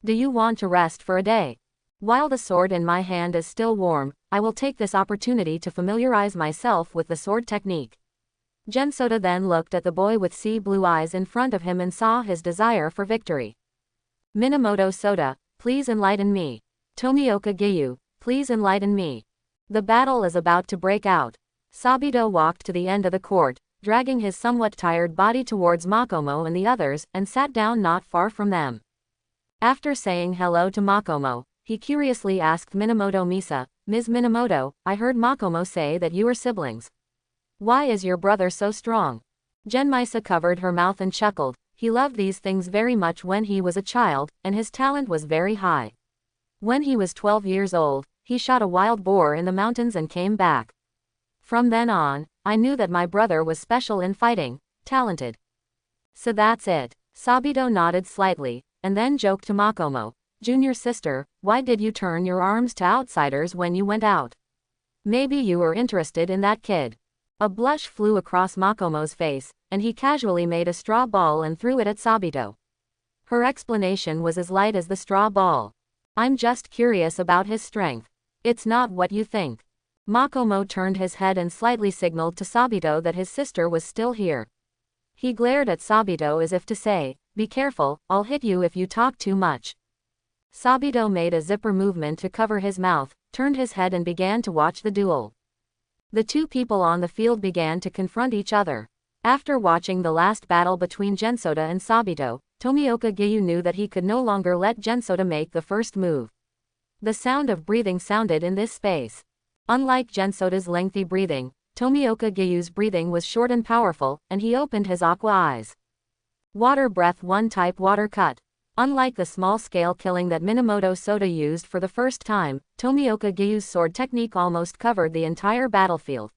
Do you want to rest for a day? While the sword in my hand is still warm, I will take this opportunity to familiarize myself with the sword technique." Gensoda then looked at the boy with sea blue eyes in front of him and saw his desire for victory. "Minamoto Soda, please enlighten me. Tomioka Giyu, please enlighten me. The battle is about to break out." Sabito walked to the end of the court, dragging his somewhat tired body towards Makomo and the others, and sat down not far from them. After saying hello to Makomo, he curiously asked Minamoto Misa, "Ms. Minamoto, I heard Makomo say that you are siblings. Why is your brother so strong?" Genmisa covered her mouth and chuckled. He loved these things very much when he was a child, and his talent was very high. When he was 12 years old, he shot a wild boar in the mountains and came back. From then on, I knew that my brother was special in fighting, talented. So that's it. Sabito nodded slightly, and then joked to Makomo, "Junior sister, why did you turn your arms to outsiders when you went out? Maybe you were interested in that kid." A blush flew across Makomo's face, and he casually made a straw ball and threw it at Sabito. Her explanation was as light as the straw ball. "I'm just curious about his strength. It's not what you think." Makomo turned his head and slightly signaled to Sabito that his sister was still here. He glared at Sabito as if to say, "Be careful, I'll hit you if you talk too much." Sabito made a zipper movement to cover his mouth, turned his head and began to watch the duel. The two people on the field began to confront each other. After watching the last battle between Gensoda and Sabito, Tomioka Giyu knew that he could no longer let Gensoda make the first move. The sound of breathing sounded in this space. Unlike Gensoda's lengthy breathing, Tomioka Giyu's breathing was short and powerful, and he opened his aqua eyes. Water breath 1 type water cut. Unlike the small-scale killing that Minamoto Soda used for the first time, Tomioka Giyu's sword technique almost covered the entire battlefield.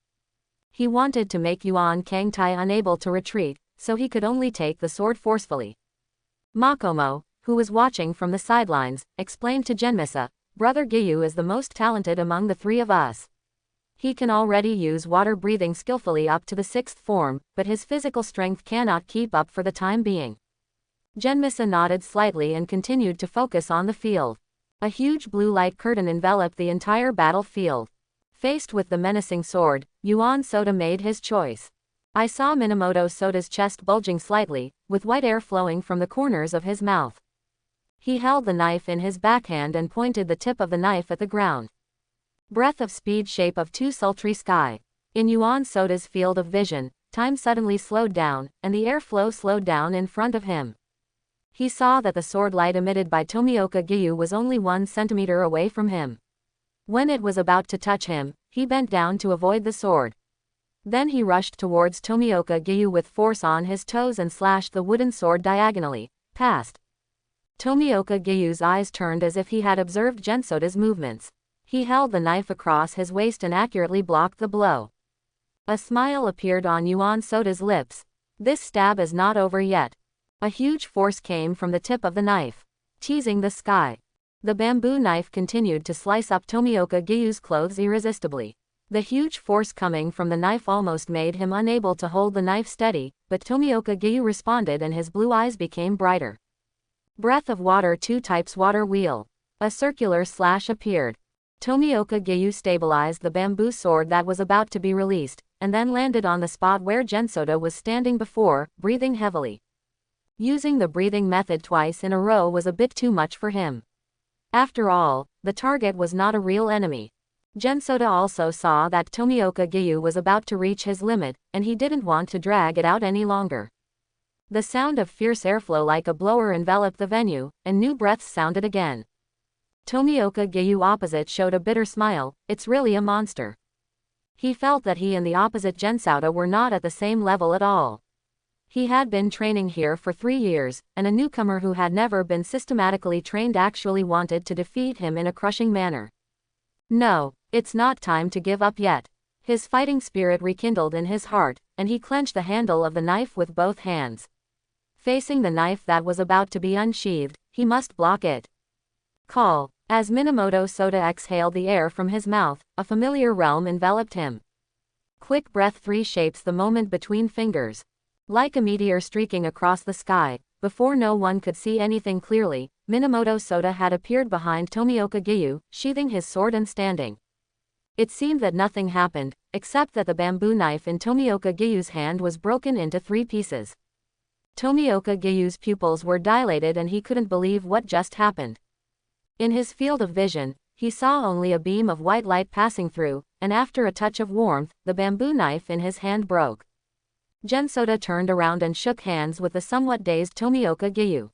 He wanted to make Yuan Kangtai unable to retreat, so he could only take the sword forcefully. Makomo, who was watching from the sidelines, explained to Genmisa, "Brother Giyu is the most talented among the three of us. He can already use water breathing skillfully up to the 6th form, but his physical strength cannot keep up for the time being." Genmisa nodded slightly and continued to focus on the field. A huge blue light curtain enveloped the entire battlefield. Faced with the menacing sword, Yuan Soda made his choice. I saw Minamoto Soda's chest bulging slightly, with white air flowing from the corners of his mouth. He held the knife in his backhand and pointed the tip of the knife at the ground. Breath of speed shape of 2 sultry sky. In Yuan Soda's field of vision, time suddenly slowed down, and the airflow slowed down in front of him. He saw that the sword light emitted by Tomioka Giyu was only 1 centimeter away from him. When it was about to touch him, he bent down to avoid the sword. Then he rushed towards Tomioka Giyu with force on his toes and slashed the wooden sword diagonally, past. Tomioka Giyu's eyes turned as if he had observed Gensoda's movements. He held the knife across his waist and accurately blocked the blow. A smile appeared on Yuan Soda's lips. This stab is not over yet. A huge force came from the tip of the knife, teasing the sky. The bamboo knife continued to slice up Tomioka Giyu's clothes irresistibly. The huge force coming from the knife almost made him unable to hold the knife steady, but Tomioka Giyu responded and his blue eyes became brighter. Breath of water 2 types water wheel. A circular slash appeared. Tomioka Giyu stabilized the bamboo sword that was about to be released, and then landed on the spot where Gensoda was standing before, breathing heavily. Using the breathing method twice in a row was a bit too much for him. After all, the target was not a real enemy. Gensoda also saw that Tomioka Giyu was about to reach his limit, and he didn't want to drag it out any longer. The sound of fierce airflow like a blower enveloped the venue, and new breaths sounded again. Tomioka Giyu opposite showed a bitter smile. "It's really a monster." He felt that he and the opposite Gensoda were not at the same level at all. He had been training here for 3 years, and a newcomer who had never been systematically trained actually wanted to defeat him in a crushing manner. No, it's not time to give up yet. His fighting spirit rekindled in his heart, and he clenched the handle of the knife with both hands. Facing the knife that was about to be unsheathed, he must block it. Call. As Minamoto Soda exhaled the air from his mouth, a familiar realm enveloped him. Quick breath 3 shapes the moment between fingers. Like a meteor streaking across the sky, before no one could see anything clearly, Minamoto Sota had appeared behind Tomioka Gyu, sheathing his sword and standing. It seemed that nothing happened, except that the bamboo knife in Tomioka Gyu's hand was broken into 3 pieces. Tomioka Gyu's pupils were dilated and he couldn't believe what just happened. In his field of vision, he saw only a beam of white light passing through, and after a touch of warmth, the bamboo knife in his hand broke. Gensota turned around and shook hands with the somewhat dazed Tomioka Gyu.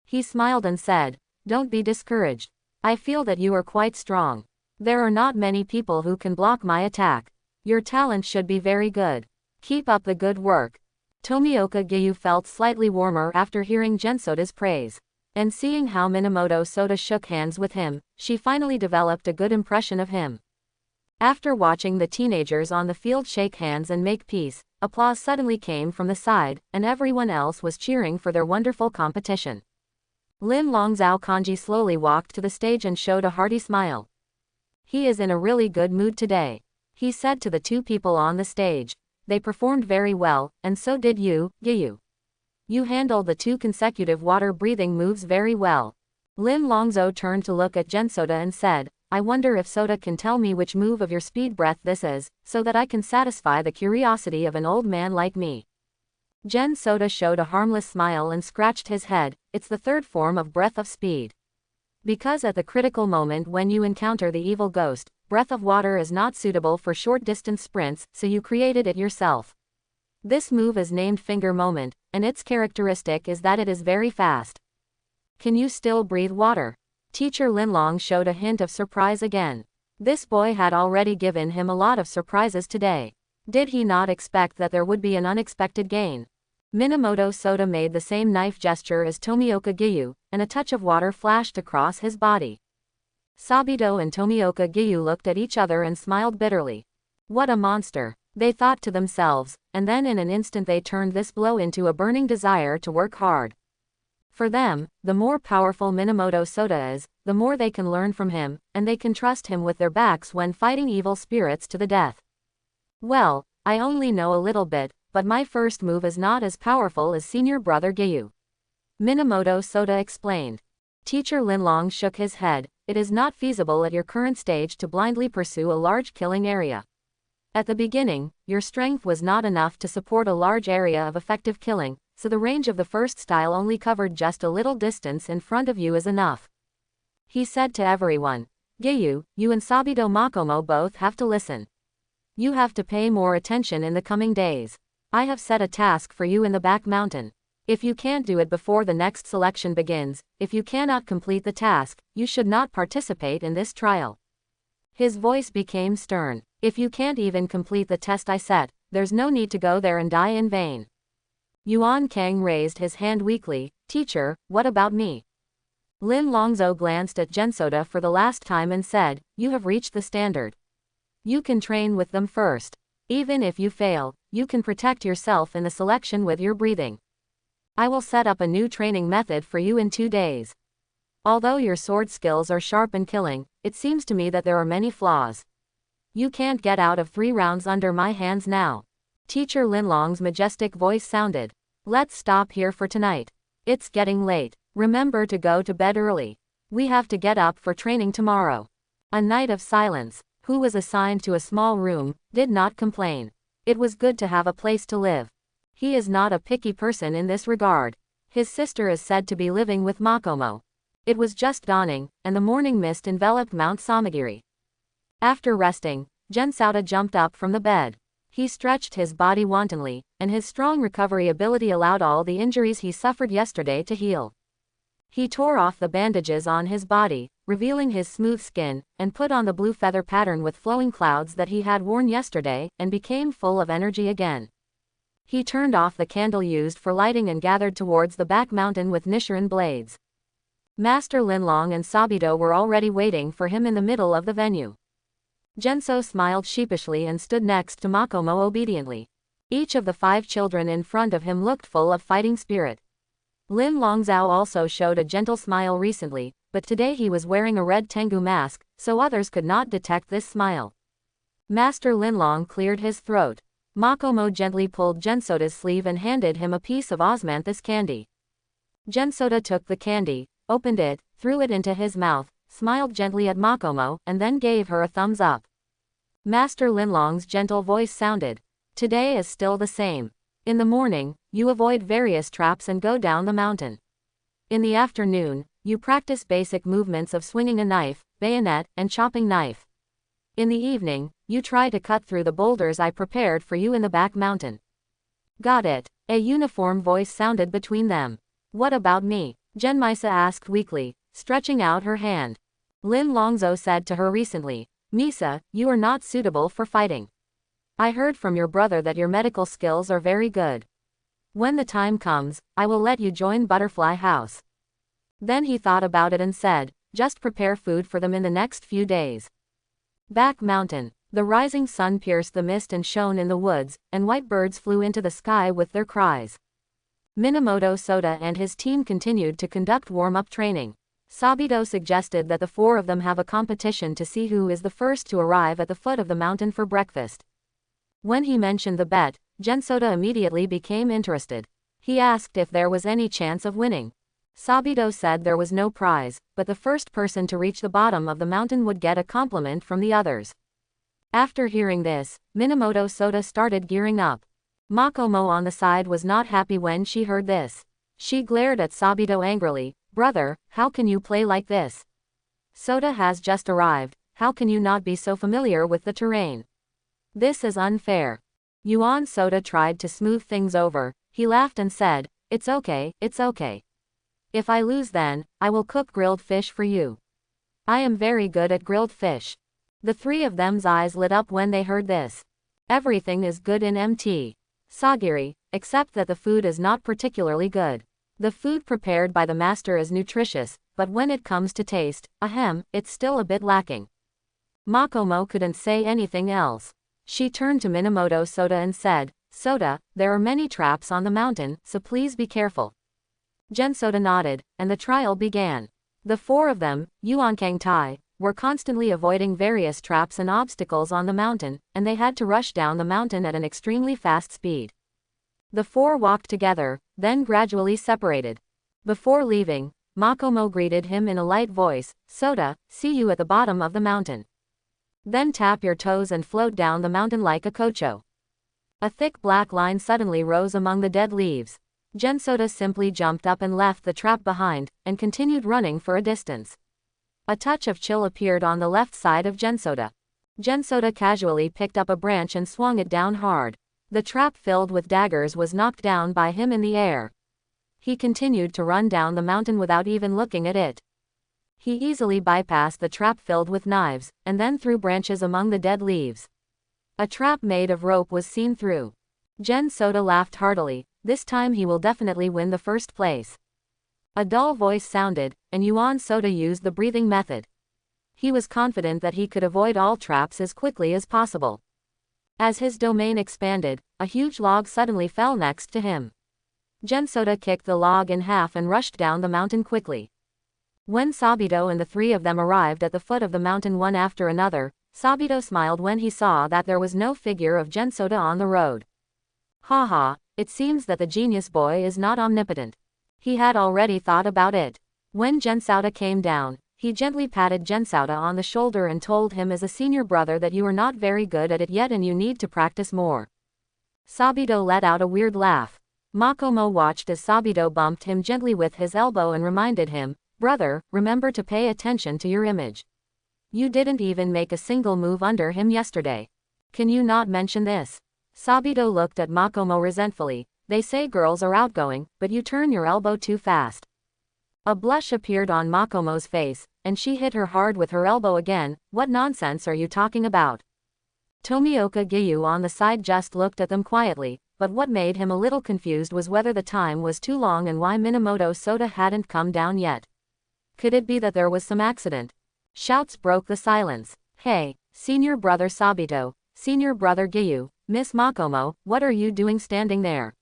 He smiled and said, "Don't be discouraged. I feel that you are quite strong. There are not many people who can block my attack. Your talent should be very good. Keep up the good work." Tomioka Gyu felt slightly warmer after hearing Gensota's praise. And seeing how Minamoto Sota shook hands with him, she finally developed a good impression of him. After watching the teenagers on the field shake hands and make peace, applause suddenly came from the side, and everyone else was cheering for their wonderful competition. Lin Longzhao Kanji slowly walked to the stage and showed a hearty smile. "He is in a really good mood today," he said to the 2 people on the stage. "They performed very well, and so did you, Gyu. You handled the 2 consecutive water-breathing moves very well." Lin Longzhou turned to look at Gensota and said, "I wonder if Sota can tell me which move of your speed breath this is, so that I can satisfy the curiosity of an old man like me." Gensota showed a harmless smile and scratched his head. "It's the 3rd form of breath of speed. Because at the critical moment when you encounter the evil ghost, breath of water is not suitable for short-distance sprints, so you created it yourself. This move is named Finger Moment, and its characteristic is that it is very fast. Can you still breathe water?" Teacher Linlong showed a hint of surprise again. This boy had already given him a lot of surprises today. Did he not expect that there would be an unexpected gain? Minamoto Sota made the same knife gesture as Tomioka Gyu, and a touch of water flashed across his body. Sabito and Tomioka Gyu looked at each other and smiled bitterly. "What a monster," they thought to themselves, and then in an instant they turned this blow into a burning desire to work hard. For them, the more powerful Minamoto Sota is, the more they can learn from him, and they can trust him with their backs when fighting evil spirits to the death. "Well, I only know a little bit, but my first move is not as powerful as senior brother Gyu," Minamoto Sota explained. Teacher Linlong shook his head. "It is not feasible at your current stage to blindly pursue a large killing area. At the beginning, your strength was not enough to support a large area of effective killing, so the range of the first style only covered just a little distance in front of you is enough." He said to everyone, "Gyu, you and Sabito Makomo both have to listen. You have to pay more attention in the coming days. I have set a task for you in the back mountain. If you can't do it before the next selection begins, if you cannot complete the task, you should not participate in this trial." His voice became stern. "If you can't even complete the test I set, there's no need to go there and die in vain." Yuan Kang raised his hand weakly. "Teacher, what about me?" Lin Longzhou glanced at Gensota for the last time and said, "You have reached the standard. You can train with them first. Even if you fail, you can protect yourself in the selection with your breathing. I will set up a new training method for you in 2 days. Although your sword skills are sharp and killing, it seems to me that there are many flaws. You can't get out of 3 rounds under my hands now." Teacher Linlong's majestic voice sounded. "Let's stop here for tonight. It's getting late. Remember to go to bed early. We have to get up for training tomorrow." A night of silence. Who was assigned to a small room, did not complain. It was good to have a place to live. He is not a picky person in this regard. His sister is said to be living with Makomo. It was just dawning, and the morning mist enveloped Mount Samagiri. After resting, Gensota jumped up from the bed. He stretched his body wantonly, and his strong recovery ability allowed all the injuries he suffered yesterday to heal. He tore off the bandages on his body, revealing his smooth skin, and put on the blue feather pattern with flowing clouds that he had worn yesterday, and became full of energy again. He turned off the candle used for lighting and gathered towards the back mountain with Nichiren blades. Master Linlong and Sabito were already waiting for him in the middle of the venue. Genso smiled sheepishly and stood next to Makomo obediently. Each of the 5 children in front of him looked full of fighting spirit. Lin Longzhao also showed a gentle smile recently, but today he was wearing a red Tengu mask, so others could not detect this smile. Master Linlong cleared his throat. Makomo gently pulled Gensoda's sleeve and handed him a piece of osmanthus candy. Gensoda took the candy, opened it, threw it into his mouth, smiled gently at Makomo, and then gave her a thumbs up. Master Linlong's gentle voice sounded. Today is still the same. In the morning, you avoid various traps and go down the mountain. In the afternoon, you practice basic movements of swinging a knife, bayonet, and chopping knife. In the evening, you try to cut through the boulders I prepared for you in the back mountain. Got it. A uniform voice sounded between them. What about me? Genmisa asked weakly, stretching out her hand. Lin Longzhou said to her recently, Misa, you are not suitable for fighting. I heard from your brother that your medical skills are very good. When the time comes, I will let you join Butterfly House. Then he thought about it and said, just prepare food for them in the next few days. Back mountain. The rising sun pierced the mist and shone in the woods, and white birds flew into the sky with their cries. Minamoto Soda and his team continued to conduct warm-up training. Sabito suggested that the four of them have a competition to see who is the first to arrive at the foot of the mountain for breakfast. When he mentioned the bet, Gensoda immediately became interested. He asked if there was any chance of winning. Sabito said there was no prize, but the first person to reach the bottom of the mountain would get a compliment from the others. After hearing this, Minamoto Soda started gearing up. Makomo on the side was not happy when she heard this. She glared at Sabito angrily. Brother, how can you play like this? Soda has just arrived, how can you not be so familiar with the terrain? This is unfair. Yuan Soda tried to smooth things over. He laughed and said, it's okay, it's okay. If I lose then, I will cook grilled fish for you. I am very good at grilled fish. The three of them's eyes lit up when they heard this. Everything is good in MT Sagiri, except that the food is not particularly good. The food prepared by the master is nutritious, but when it comes to taste, it's still a bit lacking. Makomo couldn't say anything else. She turned to Minamoto Soda and said, Soda, there are many traps on the mountain, so please be careful. Gensoda nodded, and the trial began. The four of them, Yuankang Tai, were constantly avoiding various traps and obstacles on the mountain, and they had to rush down the mountain at an extremely fast speed. The four walked together, then gradually separated. Before leaving, Makomo greeted him in a light voice, Soda, see you at the bottom of the mountain. Then tap your toes and float down the mountain like a kocho. A thick black line suddenly rose among the dead leaves. Gensoda simply jumped up and left the trap behind, and continued running for a distance. A touch of chill appeared on the left side of Gensoda. Gensoda casually picked up a branch and swung it down hard. The trap filled with daggers was knocked down by him in the air. He continued to run down the mountain without even looking at it. He easily bypassed the trap filled with knives, and then threw branches among the dead leaves. A trap made of rope was seen through. Gensoda laughed heartily. This time he will definitely win the first place. A dull voice sounded, and Yuan Soda used the breathing method. He was confident that he could avoid all traps as quickly as possible. As his domain expanded, a huge log suddenly fell next to him. Gensoda kicked the log in half and rushed down the mountain quickly. When Sabito and the three of them arrived at the foot of the mountain one after another, Sabito smiled when he saw that there was no figure of Gensoda on the road. Haha, it seems that the genius boy is not omnipotent. He had already thought about it. When Gensoda came down, he gently patted Gensoda on the shoulder and told him as a senior brother that you are not very good at it yet and you need to practice more. Sabito let out a weird laugh. Makomo watched as Sabito bumped him gently with his elbow and reminded him, brother, remember to pay attention to your image. You didn't even make a single move under him yesterday. Can you not mention this? Sabito looked at Makomo resentfully. They say girls are outgoing, but you turn your elbow too fast. A blush appeared on Makomo's face, and she hit her hard with her elbow again. What nonsense are you talking about? Tomioka Giyu on the side just looked at them quietly, but what made him a little confused was whether the time was too long and why Minamoto Soda hadn't come down yet. Could it be that there was some accident? Shouts broke the silence. Hey, senior brother Sabito, senior brother Giyu, Miss Makomo, what are you doing standing there?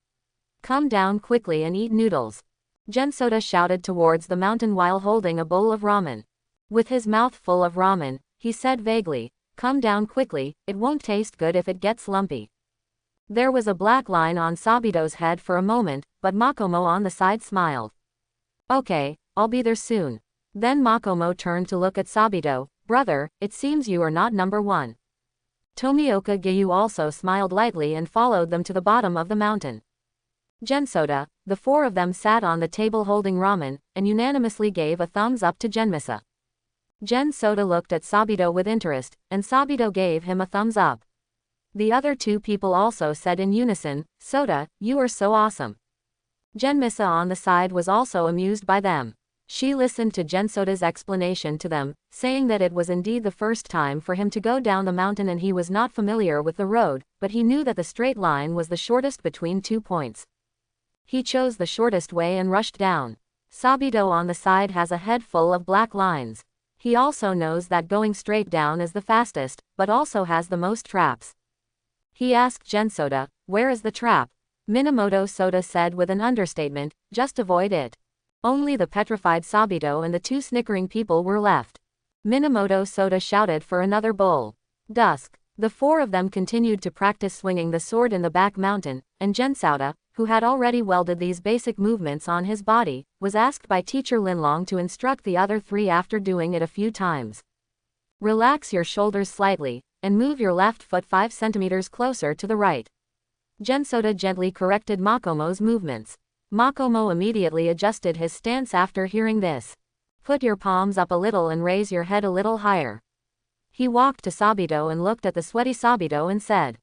Come down quickly and eat noodles. Gensoda shouted towards the mountain while holding a bowl of ramen. With his mouth full of ramen, he said vaguely, come down quickly, it won't taste good if it gets lumpy. There was a black line on Sabito's head for a moment, but Makomo on the side smiled. Okay, I'll be there soon. Then Makomo turned to look at Sabito. Brother, it seems you are not number one. Tomioka Gyu also smiled lightly and followed them to the bottom of the mountain. Gensoda, the four of them sat on the table holding ramen, and unanimously gave a thumbs up to Genmisa. Gensoda looked at Sabito with interest, and Sabito gave him a thumbs up. The other two people also said in unison, Soda, you are so awesome. Genmisa on the side was also amused by them. She listened to Gensoda's explanation to them, saying that it was indeed the first time for him to go down the mountain and he was not familiar with the road, but he knew that the straight line was the shortest between 2 points. He chose the shortest way and rushed down. Sabito on the side has a head full of black lines. He also knows that going straight down is the fastest, but also has the most traps. He asked Gensoda, where is the trap? Minamoto Soda said with an understatement, just avoid it. Only the petrified Sabito and the two snickering people were left. Minamoto Soda shouted for another bowl. Dusk. The four of them continued to practice swinging the sword in the back mountain, and Gensoda, who had already welded these basic movements on his body, was asked by teacher Linlong to instruct the other three after doing it a few times. Relax your shoulders slightly, and move your left foot 5 centimeters closer to the right. Gensoda gently corrected Makomo's movements. Makomo immediately adjusted his stance after hearing this. Put your palms up a little and raise your head a little higher. He walked to Sabito and looked at the sweaty Sabito and said.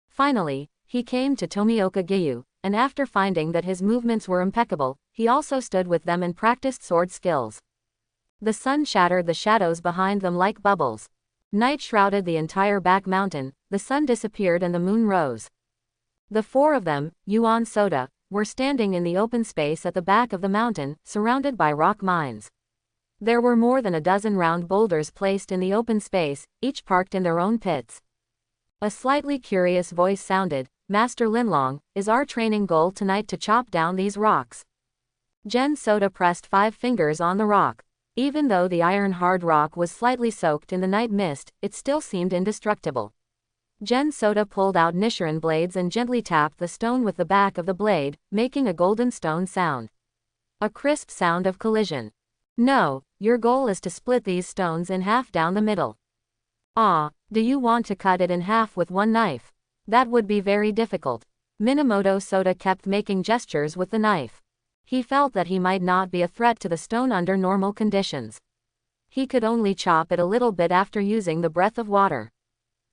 Finally, he came to Tomioka Gyu, and after finding that his movements were impeccable, he also stood with them and practiced sword skills. The sun shattered the shadows behind them like bubbles. Night shrouded the entire back mountain, the sun disappeared and the moon rose. The four of them, Yuan Soda, were standing in the open space at the back of the mountain, surrounded by rock mines. There were more than a dozen round boulders placed in the open space, each parked in their own pits. A slightly curious voice sounded, Master Linlong, is our training goal tonight to chop down these rocks? Gensoda pressed 5 fingers on the rock. Even though the iron-hard rock was slightly soaked in the night mist, it still seemed indestructible. Gensoda pulled out Nichiren blades and gently tapped the stone with the back of the blade, making a golden stone sound. A crisp sound of collision. No, your goal is to split these stones in half down the middle. Ah, do you want to cut it in half with one knife? That would be very difficult. Minamoto Soda kept making gestures with the knife. He felt that he might not be a threat to the stone under normal conditions. He could only chop it a little bit after using the breath of water.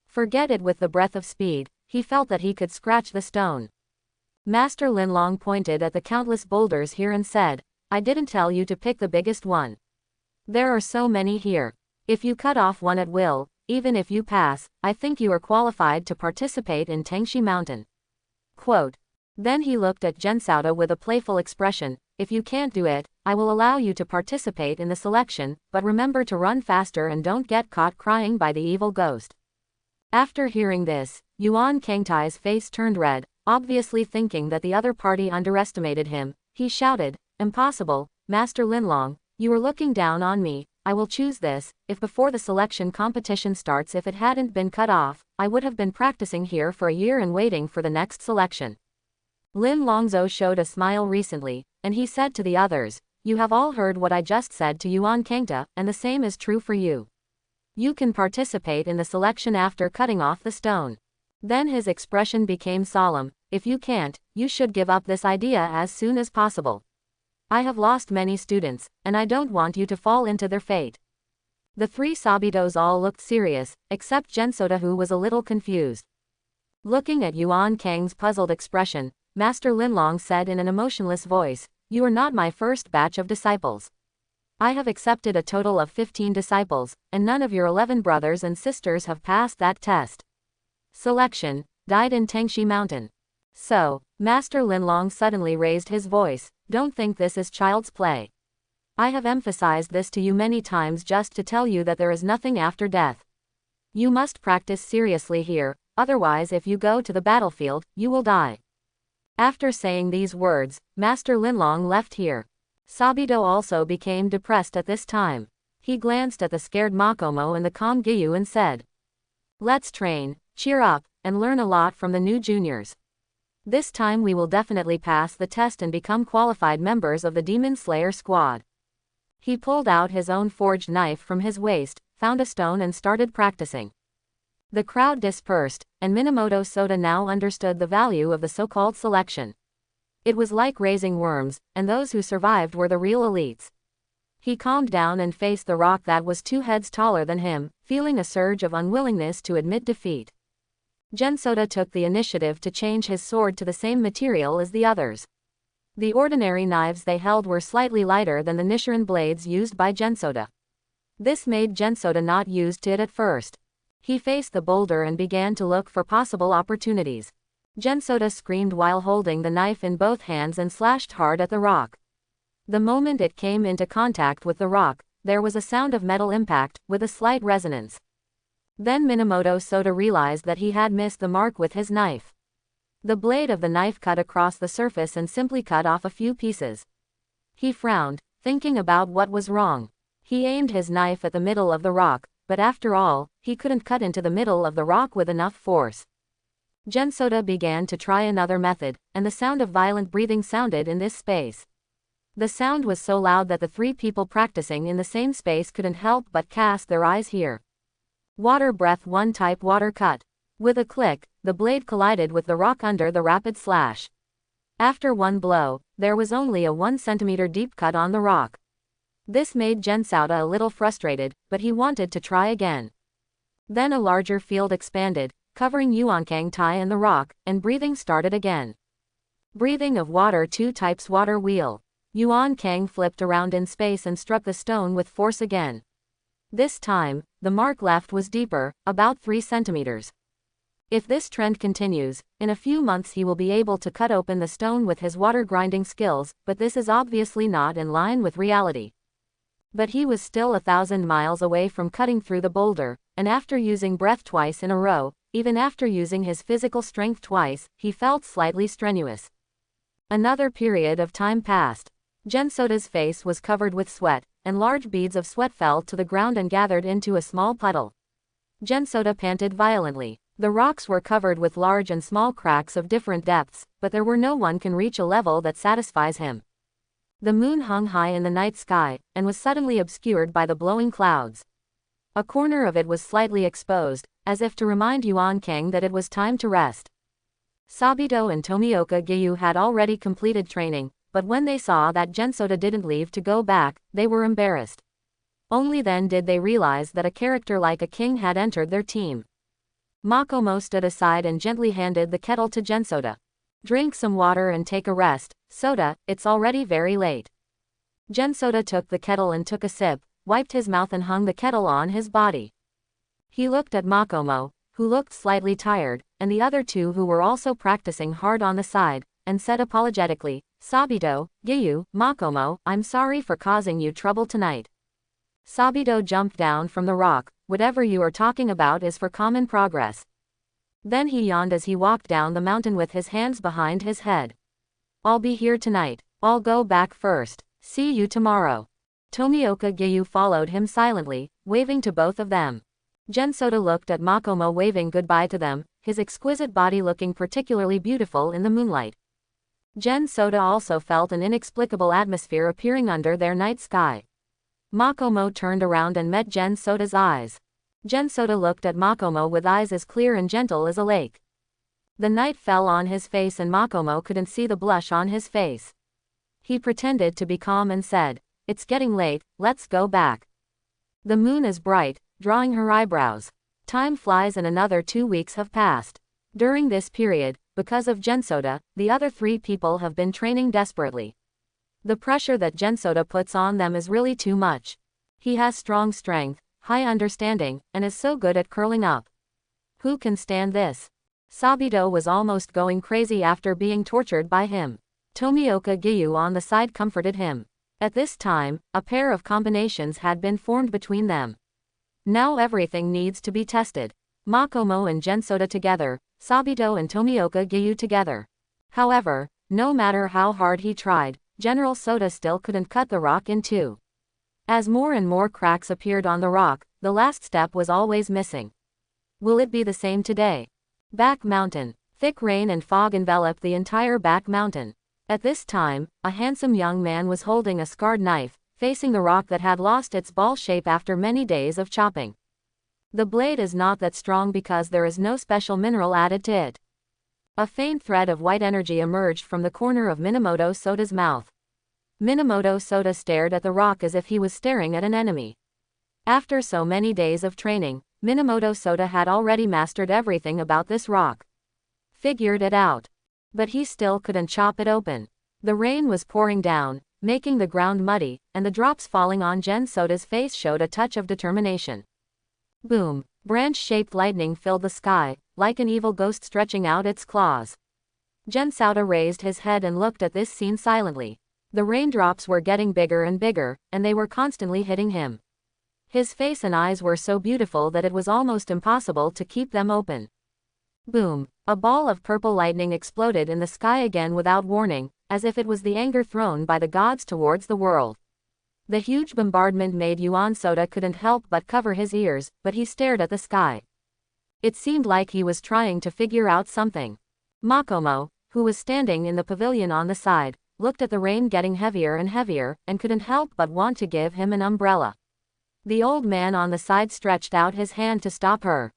Forget it with the breath of speed, he felt that he could scratch the stone. Master Linlong pointed at the countless boulders here and said, I didn't tell you to pick the biggest one. There are so many here. If you cut off one at will, even if you pass, I think you are qualified to participate in Tengshi Mountain. Quote. Then he looked at Gensoda with a playful expression, if you can't do it, I will allow you to participate in the selection, but remember to run faster and don't get caught crying by the evil ghost. After hearing this, Yuan Kangtai's face turned red, obviously thinking that the other party underestimated him. He shouted, Impossible, Master Linlong, you are looking down on me, I will choose this, if before the selection competition starts if it hadn't been cut off, I would have been practicing here for a year and waiting for the next selection. Lin Longzhou showed a smile recently, and he said to the others, you have all heard what I just said to Yuan Kangta, and the same is true for you. You can participate in the selection after cutting off the stone. Then his expression became solemn, if you can't, you should give up this idea as soon as possible. I have lost many students, and I don't want you to fall into their fate. The 3 Sabitos all looked serious, except Gensoda who was a little confused. Looking at Yuan Kang's puzzled expression, Master Linlong said in an emotionless voice, you are not my first batch of disciples. I have accepted a total of 15 disciples, and none of your 11 brothers and sisters have passed that test. Selection, died in Tengshi Mountain. So, Master Linlong suddenly raised his voice, don't think this is child's play. I have emphasized this to you many times just to tell you that there is nothing after death. You must practice seriously here, otherwise if you go to the battlefield, you will die. After saying these words, Master Linlong left here. Sabito also became depressed at this time. He glanced at the scared Makomo and the calm Gyu and said, let's train, cheer up, and learn a lot from the new juniors. This time we will definitely pass the test and become qualified members of the Demon Slayer squad. He pulled out his own forged knife from his waist, found a stone and started practicing. The crowd dispersed, and Minamoto Soda now understood the value of the so-called selection. It was like raising worms, and those who survived were the real elites. He calmed down and faced the rock that was 2 heads taller than him, feeling a surge of unwillingness to admit defeat. Gensoda took the initiative to change his sword to the same material as the others. The ordinary knives they held were slightly lighter than the Nichiren blades used by Gensoda. This made Gensoda not used to it at first. He faced the boulder and began to look for possible opportunities. Gensoda screamed while holding the knife in both hands and slashed hard at the rock. The moment it came into contact with the rock, there was a sound of metal impact, with a slight resonance. Then Minamoto Soda realized that he had missed the mark with his knife. The blade of the knife cut across the surface and simply cut off a few pieces. He frowned, thinking about what was wrong. He aimed his knife at the middle of the rock, but after all, he couldn't cut into the middle of the rock with enough force. Gensoda began to try another method, and the sound of violent breathing sounded in this space. The sound was so loud that the 3 people practicing in the same space couldn't help but cast their eyes here. Water breath 1 type water cut. With a click, the blade collided with the rock under the rapid slash. After one blow, there was only a 1 centimeter deep cut on the rock. This made Gensoda a little frustrated, but he wanted to try again. Then a larger field expanded, covering Yuankang Tai and the rock, and breathing started again. Breathing of water 2 types water wheel. Yuan Kang flipped around in space and struck the stone with force again. This time, the mark left was deeper, about 3 centimeters. If this trend continues, in a few months he will be able to cut open the stone with his water grinding skills, but this is obviously not in line with reality. But he was still 1,000 miles away from cutting through the boulder, and after using breath twice in a row, even after using his physical strength twice, he felt slightly strenuous. Another period of time passed. Gensoda's face was covered with sweat, and large beads of sweat fell to the ground and gathered into a small puddle. Gensoda panted violently. The rocks were covered with large and small cracks of different depths, but there were no one can reach a level that satisfies him. The moon hung high in the night sky, and was suddenly obscured by the blowing clouds. A corner of it was slightly exposed, as if to remind Yuan Kang that it was time to rest. Sabito and Tomioka Gyu had already completed training, but when they saw that Gensoda didn't leave to go back, they were embarrassed. Only then did they realize that a character like a king had entered their team. Makomo stood aside and gently handed the kettle to Gensoda. "Drink some water and take a rest, Soda, it's already very late." Gensoda took the kettle and took a sip, wiped his mouth and hung the kettle on his body. He looked at Makomo, who looked slightly tired, and the other 2 who were also practicing hard on the side, and said apologetically, "Sabito, Gyu, Makomo, I'm sorry for causing you trouble tonight." Sabito jumped down from the rock. "Whatever you are talking about is for common progress." Then he yawned as he walked down the mountain with his hands behind his head. "I'll be here tonight. I'll go back first. See you tomorrow." Tomioka Gyu followed him silently, waving to both of them. Gensoda looked at Makomo waving goodbye to them, his exquisite body looking particularly beautiful in the moonlight. Gensoda also felt an inexplicable atmosphere appearing under their night sky. Makomo turned around and met Gensoda's eyes. Gensoda looked at Makomo with eyes as clear and gentle as a lake. The night fell on his face and Makomo couldn't see the blush on his face. He pretended to be calm and said, "It's getting late, let's go back." The moon is bright, drawing her eyebrows. Time flies and another 2 weeks have passed. During this period, because of Gensoda, the other 3 people have been training desperately. The pressure that Gensoda puts on them is really too much. He has strong strength, high understanding, and is so good at curling up. Who can stand this? Sabito was almost going crazy after being tortured by him. Tomioka Gyu on the side comforted him. At this time, a pair of combinations had been formed between them. Now everything needs to be tested. Makomo and Gensoda together, Sabito and Tomioka Gyu together. However, no matter how hard he tried, General Soda still couldn't cut the rock in 2. As more and more cracks appeared on the rock, the last step was always missing. Will it be the same today? Back Mountain. Thick rain and fog enveloped the entire back mountain. At this time, a handsome young man was holding a scarred knife, facing the rock that had lost its ball shape after many days of chopping. The blade is not that strong because there is no special mineral added to it. A faint thread of white energy emerged from the corner of Minamoto Soda's mouth. Minamoto Soda stared at the rock as if he was staring at an enemy. After so many days of training, Minamoto Soda had already mastered everything about this rock. Figured it out. But he still couldn't chop it open. The rain was pouring down, making the ground muddy, and the drops falling on Gen Soda's face showed a touch of determination. Boom! Branch-shaped lightning filled the sky, like an evil ghost stretching out its claws. Gen Soda raised his head and looked at this scene silently. The raindrops were getting bigger and bigger, and they were constantly hitting him. His face and eyes were so beautiful that it was almost impossible to keep them open. Boom! A ball of purple lightning exploded in the sky again without warning, as if it was the anger thrown by the gods towards the world. The huge bombardment made Yuan Soda couldn't help but cover his ears, but he stared at the sky. It seemed like he was trying to figure out something. Makomo, who was standing in the pavilion on the side, looked at the rain getting heavier and heavier, and couldn't help but want to give him an umbrella. The old man on the side stretched out his hand to stop her.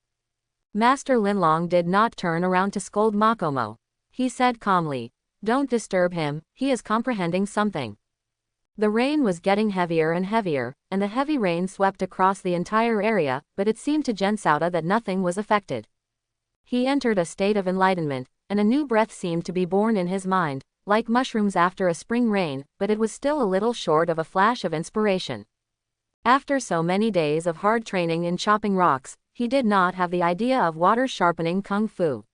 Master Linlong did not turn around to scold Makomo. He said calmly, "Don't disturb him, he is comprehending something." The rain was getting heavier and heavier, and the heavy rain swept across the entire area, but it seemed to Gen Soda that nothing was affected. He entered a state of enlightenment, and a new breath seemed to be born in his mind, like mushrooms after a spring rain, but it was still a little short of a flash of inspiration. After so many days of hard training in chopping rocks, he did not have the idea of water sharpening kung fu.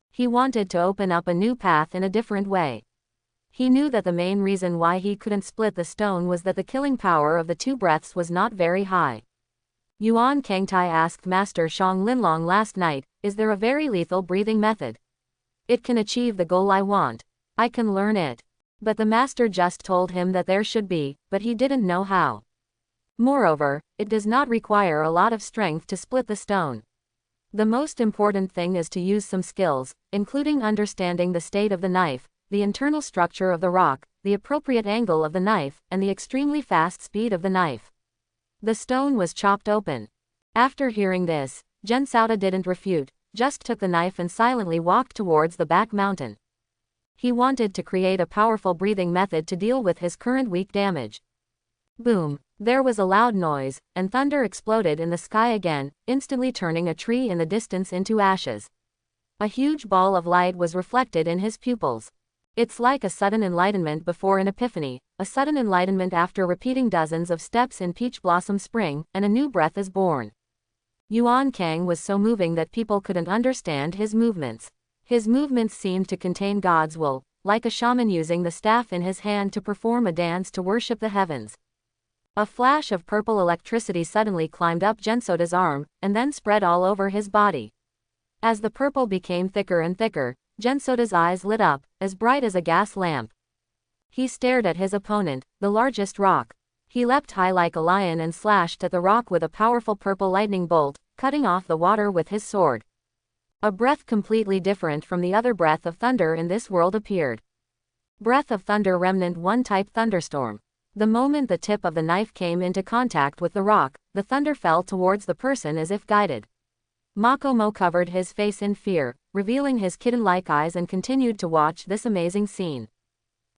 He wanted to open up a new path in a different way. He knew that the main reason why he couldn't split the stone was that the killing power of the two breaths was not very high. Yuan Kangtai asked Master Shang Linlong last night, "Is there a very lethal breathing method? It can achieve the goal I want. I can learn it." But the master just told him that there should be, but he didn't know how. Moreover, it does not require a lot of strength to split the stone. The most important thing is to use some skills, including understanding the state of the knife, the internal structure of the rock, the appropriate angle of the knife, and the extremely fast speed of the knife. The stone was chopped open. After hearing this, Gen Soda didn't refute, just took the knife and silently walked towards the back mountain. He wanted to create a powerful breathing method to deal with his current weak damage. Boom! There was a loud noise, and thunder exploded in the sky again, instantly turning a tree in the distance into ashes. A huge ball of light was reflected in his pupils. It's like a sudden enlightenment before an epiphany, a sudden enlightenment after repeating dozens of steps in Peach Blossom Spring, and a new breath is born. Yuan Kang was so moving that people couldn't understand his movements. His movements seemed to contain God's will, like a shaman using the staff in his hand to perform a dance to worship the heavens. A flash of purple electricity suddenly climbed up Gen Soda's arm, and then spread all over his body. As the purple became thicker and thicker, Gen Soda's eyes lit up, as bright as a gas lamp. He stared at his opponent, the largest rock. He leapt high like a lion and slashed at the rock with a powerful purple lightning bolt, cutting off the water with his sword. A breath completely different from the other breath of thunder in this world appeared. Breath of Thunder Remnant 1 type thunderstorm. The moment the tip of the knife came into contact with the rock, the thunder fell towards the person as if guided. Makomo covered his face in fear, revealing his kitten-like eyes and continued to watch this amazing scene.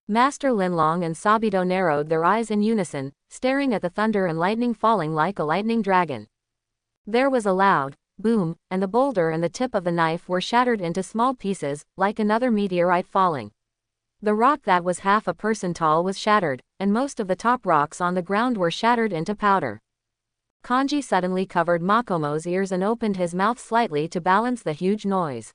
Master Linlong and Sabito narrowed their eyes in unison, staring at the thunder and lightning falling like a lightning dragon. There was a loud boom, and the boulder and the tip of the knife were shattered into small pieces, like another meteorite falling. The rock that was half a person tall was shattered, and most of the top rocks on the ground were shattered into powder. Kanji suddenly covered Makomo's ears and opened his mouth slightly to balance the huge noise.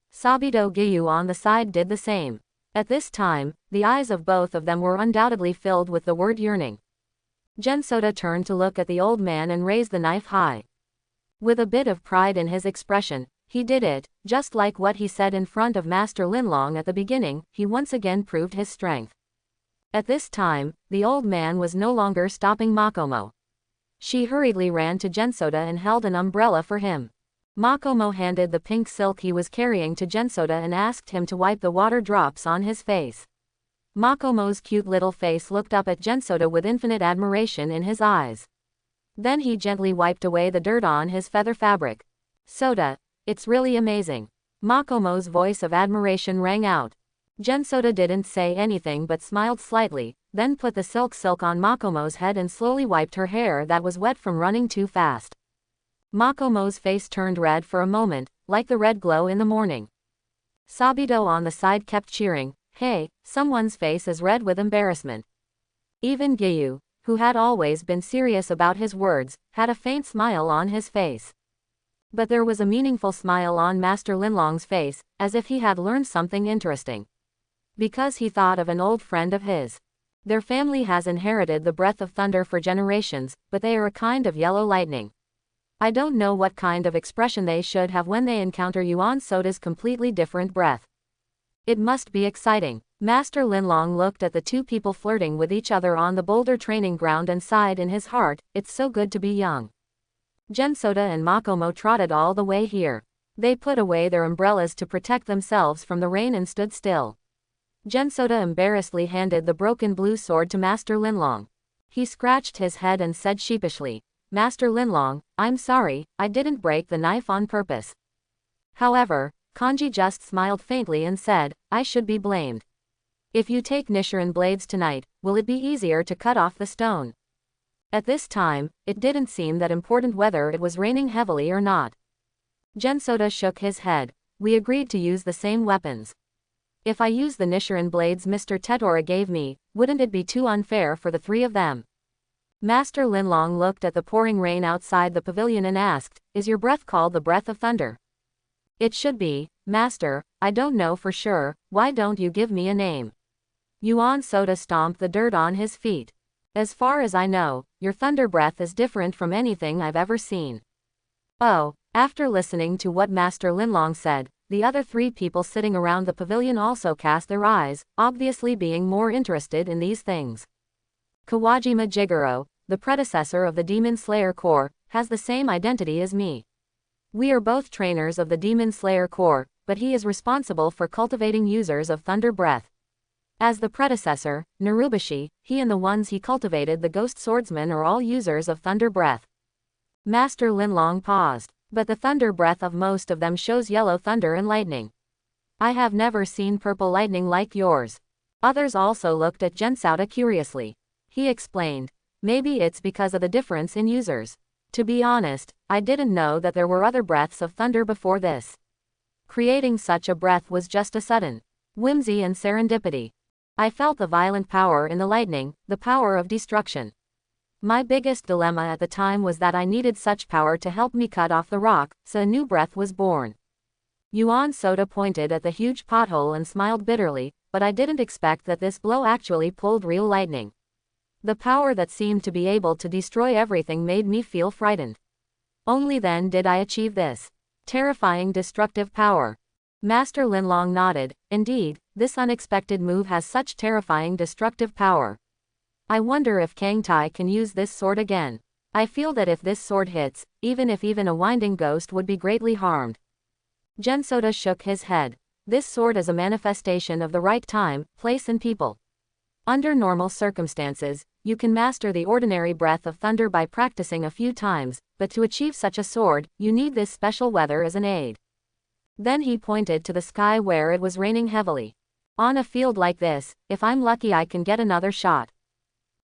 Sabito Gyu on the side did the same. At this time, the eyes of both of them were undoubtedly filled with the word yearning. Gen Soda turned to look at the old man and raised the knife high. With a bit of pride in his expression, he did it, just like what he said in front of Master Linlong at the beginning. He once again proved his strength. At this time, the old man was no longer stopping Makomo. She hurriedly ran to Gen Soda and held an umbrella for him. Makomo handed the pink silk he was carrying to Gensoda and asked him to wipe the water drops on his face. Makomo's cute little face looked up at Gensoda with infinite admiration in his eyes. Then he gently wiped away the dirt on his feather fabric. "Soda, it's really amazing." Makomo's voice of admiration rang out. Gensoda didn't say anything but smiled slightly, then put the silk on Makomo's head and slowly wiped her hair that was wet from running too fast. Makomo's face turned red for a moment, like the red glow in the morning. Sabito on the side kept cheering, "Hey, someone's face is red with embarrassment." Even Giyu, who had always been serious about his words, had a faint smile on his face. But there was a meaningful smile on Master Linlong's face, as if he had learned something interesting. Because he thought of an old friend of his. Their family has inherited the breath of thunder for generations, but they are a kind of yellow lightning. I don't know what kind of expression they should have when they encounter Yuan Soda's completely different breath. It must be exciting. Master Linlong looked at the two people flirting with each other on the boulder training ground and sighed in his heart, "It's so good to be young." Gensoda and Makomo trotted all the way here. They put away their umbrellas to protect themselves from the rain and stood still. Gensoda embarrassedly handed the broken blue sword to Master Linlong. He scratched his head and said sheepishly, "Master Linlong, I'm sorry, I didn't break the knife on purpose." However, Kanji just smiled faintly and said, "I should be blamed. If you take Nichiren blades tonight, will it be easier to cut off the stone?" At this time, it didn't seem that important whether it was raining heavily or not. Gensoda shook his head. "We agreed to use the same weapons. If I use the Nichiren blades Mr. Tetora gave me, wouldn't it be too unfair for the three of them?" Master Linlong looked at the pouring rain outside the pavilion and asked, "Is your breath called the breath of thunder?" "It should be, Master, I don't know for sure, why don't you give me a name?" Yuan Soda stomped the dirt on his feet. "As far as I know, your thunder breath is different from anything I've ever seen." Oh, after listening to what Master Linlong said, the other three people sitting around the pavilion also cast their eyes, obviously being more interested in these things. Kawajima Jigoro, the predecessor of the Demon Slayer Corps, has the same identity as me. We are both trainers of the Demon Slayer Corps, but he is responsible for cultivating users of thunder breath. As the predecessor, Narubashi, he and the ones he cultivated the ghost swordsmen are all users of thunder breath. Master Linlong paused, but the thunder breath of most of them shows yellow thunder and lightning. I have never seen purple lightning like yours. Others also looked at Gensoda curiously. He explained, "Maybe it's because of the difference in users. To be honest, I didn't know that there were other breaths of thunder before this. Creating such a breath was just a sudden whimsy and serendipity. I felt the violent power in the lightning, the power of destruction. My biggest dilemma at the time was that I needed such power to help me cut off the rock, so a new breath was born." Yuan Soda pointed at the huge pothole and smiled bitterly, "But I didn't expect that this blow actually pulled real lightning. The power that seemed to be able to destroy everything made me feel frightened. Only then did I achieve this terrifying destructive power." Master Linlong nodded. "Indeed, this unexpected move has such terrifying destructive power. I wonder if Kangtai can use this sword again. I feel that if this sword hits, even a winding ghost would be greatly harmed." Gensoda shook his head. "This sword is a manifestation of the right time, place and people. Under normal circumstances, you can master the ordinary breath of thunder by practicing a few times, but to achieve such a sword, you need this special weather as an aid." Then he pointed to the sky where it was raining heavily. "On a field like this, if I'm lucky I can get another shot."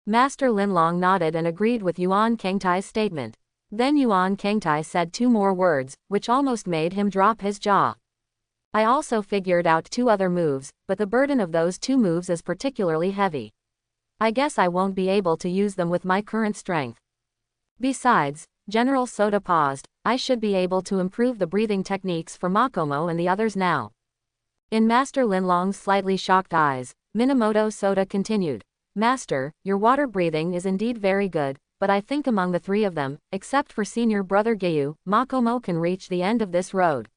Master Linlong nodded and agreed with Yuan Kangtai's statement. Then Yuan Kangtai said two more words, which almost made him drop his jaw. "I also figured out two other moves, but the burden of those two moves is particularly heavy. I guess I won't be able to use them with my current strength. Besides," General Soda paused, "I should be able to improve the breathing techniques for Makomo and the others now." In Master Linlong's slightly shocked eyes, Minamoto Soda continued, "Master, your water breathing is indeed very good, but I think among the three of them, except for senior brother Giyu, Makomo can reach the end of this road.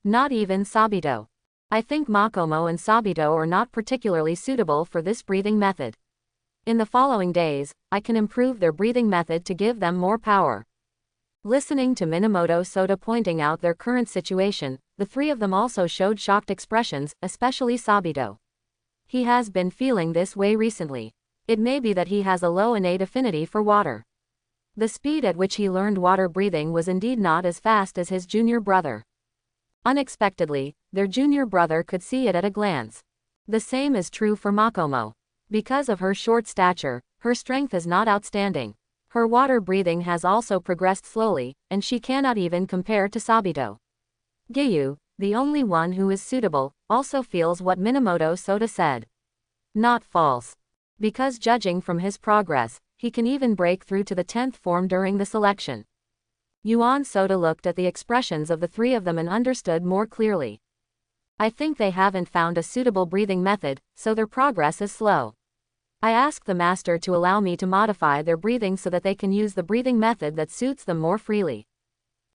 Not even Sabito. I think Makomo and Sabito are not particularly suitable for this breathing method. In the following days, I can improve their breathing method to give them more power." Listening to Minamoto Soda pointing out their current situation, the three of them also showed shocked expressions, especially Sabito. He has been feeling this way recently. It may be that he has a low innate affinity for water. The speed at which he learned water breathing was indeed not as fast as his junior brother. Unexpectedly, their junior brother could see it at a glance. The same is true for Makomo. Because of her short stature, her strength is not outstanding. Her water breathing has also progressed slowly, and she cannot even compare to Sabito. Giyu, the only one who is suitable, also feels what Minamoto Soda said. Not false. Because judging from his progress, he can even break through to the 10th form during the selection. Yuan Soda looked at the expressions of the three of them and understood more clearly. I think they haven't found a suitable breathing method, so their progress is slow. I asked the master to allow me to modify their breathing so that they can use the breathing method that suits them more freely.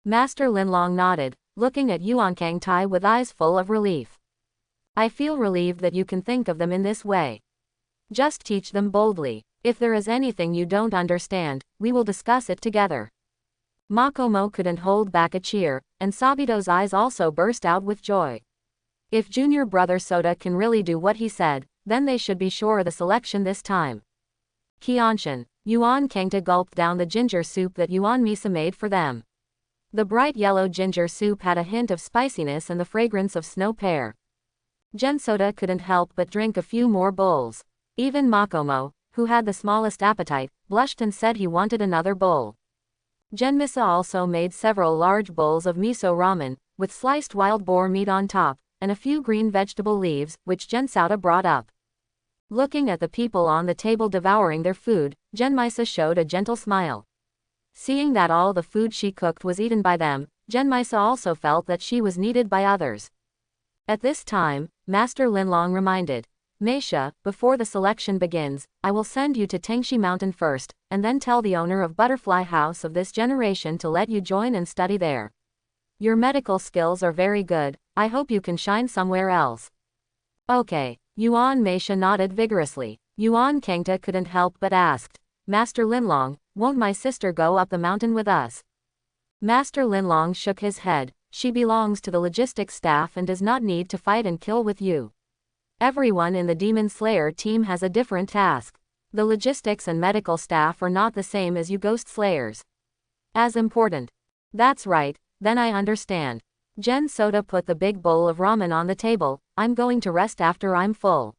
Master Linlong nodded, looking at Yuan Kangtai with eyes full of relief. I feel relieved that you can think of them in this way. Just teach them boldly. If there is anything you don't understand, we will discuss it together. Makomo couldn't hold back a cheer, and Sabito's eyes also burst out with joy. If junior brother Soda can really do what he said, then they should be sure of the selection this time. Kianshin, Yuan Kangta gulped down the ginger soup that Yuan Misa made for them. The bright yellow ginger soup had a hint of spiciness and the fragrance of snow pear. Gensoda couldn't help but drink a few more bowls. Even Makomo, who had the smallest appetite, blushed and said he wanted another bowl. Genmisa also made several large bowls of miso ramen, with sliced wild boar meat on top, and a few green vegetable leaves, which Gensauda brought up. Looking at the people on the table devouring their food, Genmisa showed a gentle smile. Seeing that all the food she cooked was eaten by them, Genmisa also felt that she was needed by others. At this time, Master Linlong reminded, Meisha, before the selection begins, I will send you to Tengshi Mountain first, and then tell the owner of Butterfly House of this generation to let you join and study there. Your medical skills are very good, I hope you can shine somewhere else. Okay. Yuan Meisha nodded vigorously. Yuan Kangta couldn't help but asked, Master Linlong, won't my sister go up the mountain with us? Master Linlong shook his head, she belongs to the logistics staff and does not need to fight and kill with you. Everyone in the Demon Slayer team has a different task. The logistics and medical staff are not the same as you Ghost Slayers. As important. That's right, then I understand. Gen Soda put the big bowl of ramen on the table, I'm going to rest after I'm full.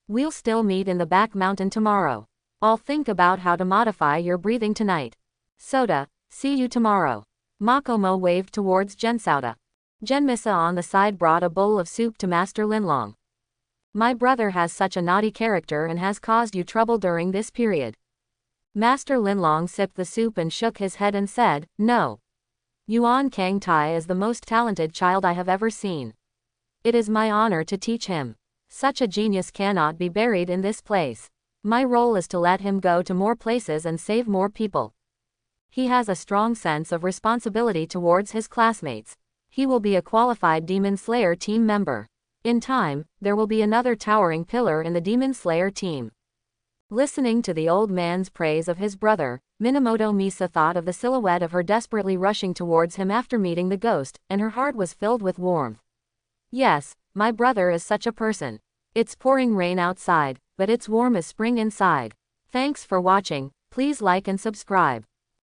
We'll still meet in the back mountain tomorrow. I'll think about how to modify your breathing tonight. Soda, see you tomorrow. Makomo waved towards Gensauda. Genmisa on the side brought a bowl of soup to Master Linlong. My brother has such a naughty character and has caused you trouble during this period. Master Linlong sipped the soup and shook his head and said, no. Yuan Kangtai is the most talented child I have ever seen. It is my honor to teach him. Such a genius cannot be buried in this place. My role is to let him go to more places and save more people. He has a strong sense of responsibility towards his classmates. He will be a qualified Demon Slayer team member. In time, there will be another towering pillar in the Demon Slayer team. Listening to the old man's praise of his brother, Minamoto Misa thought of the silhouette of her desperately rushing towards him after meeting the ghost, and her heart was filled with warmth. Yes, my brother is such a person. It's pouring rain outside, but it's warm as spring inside. Thanks for watching, please like and subscribe.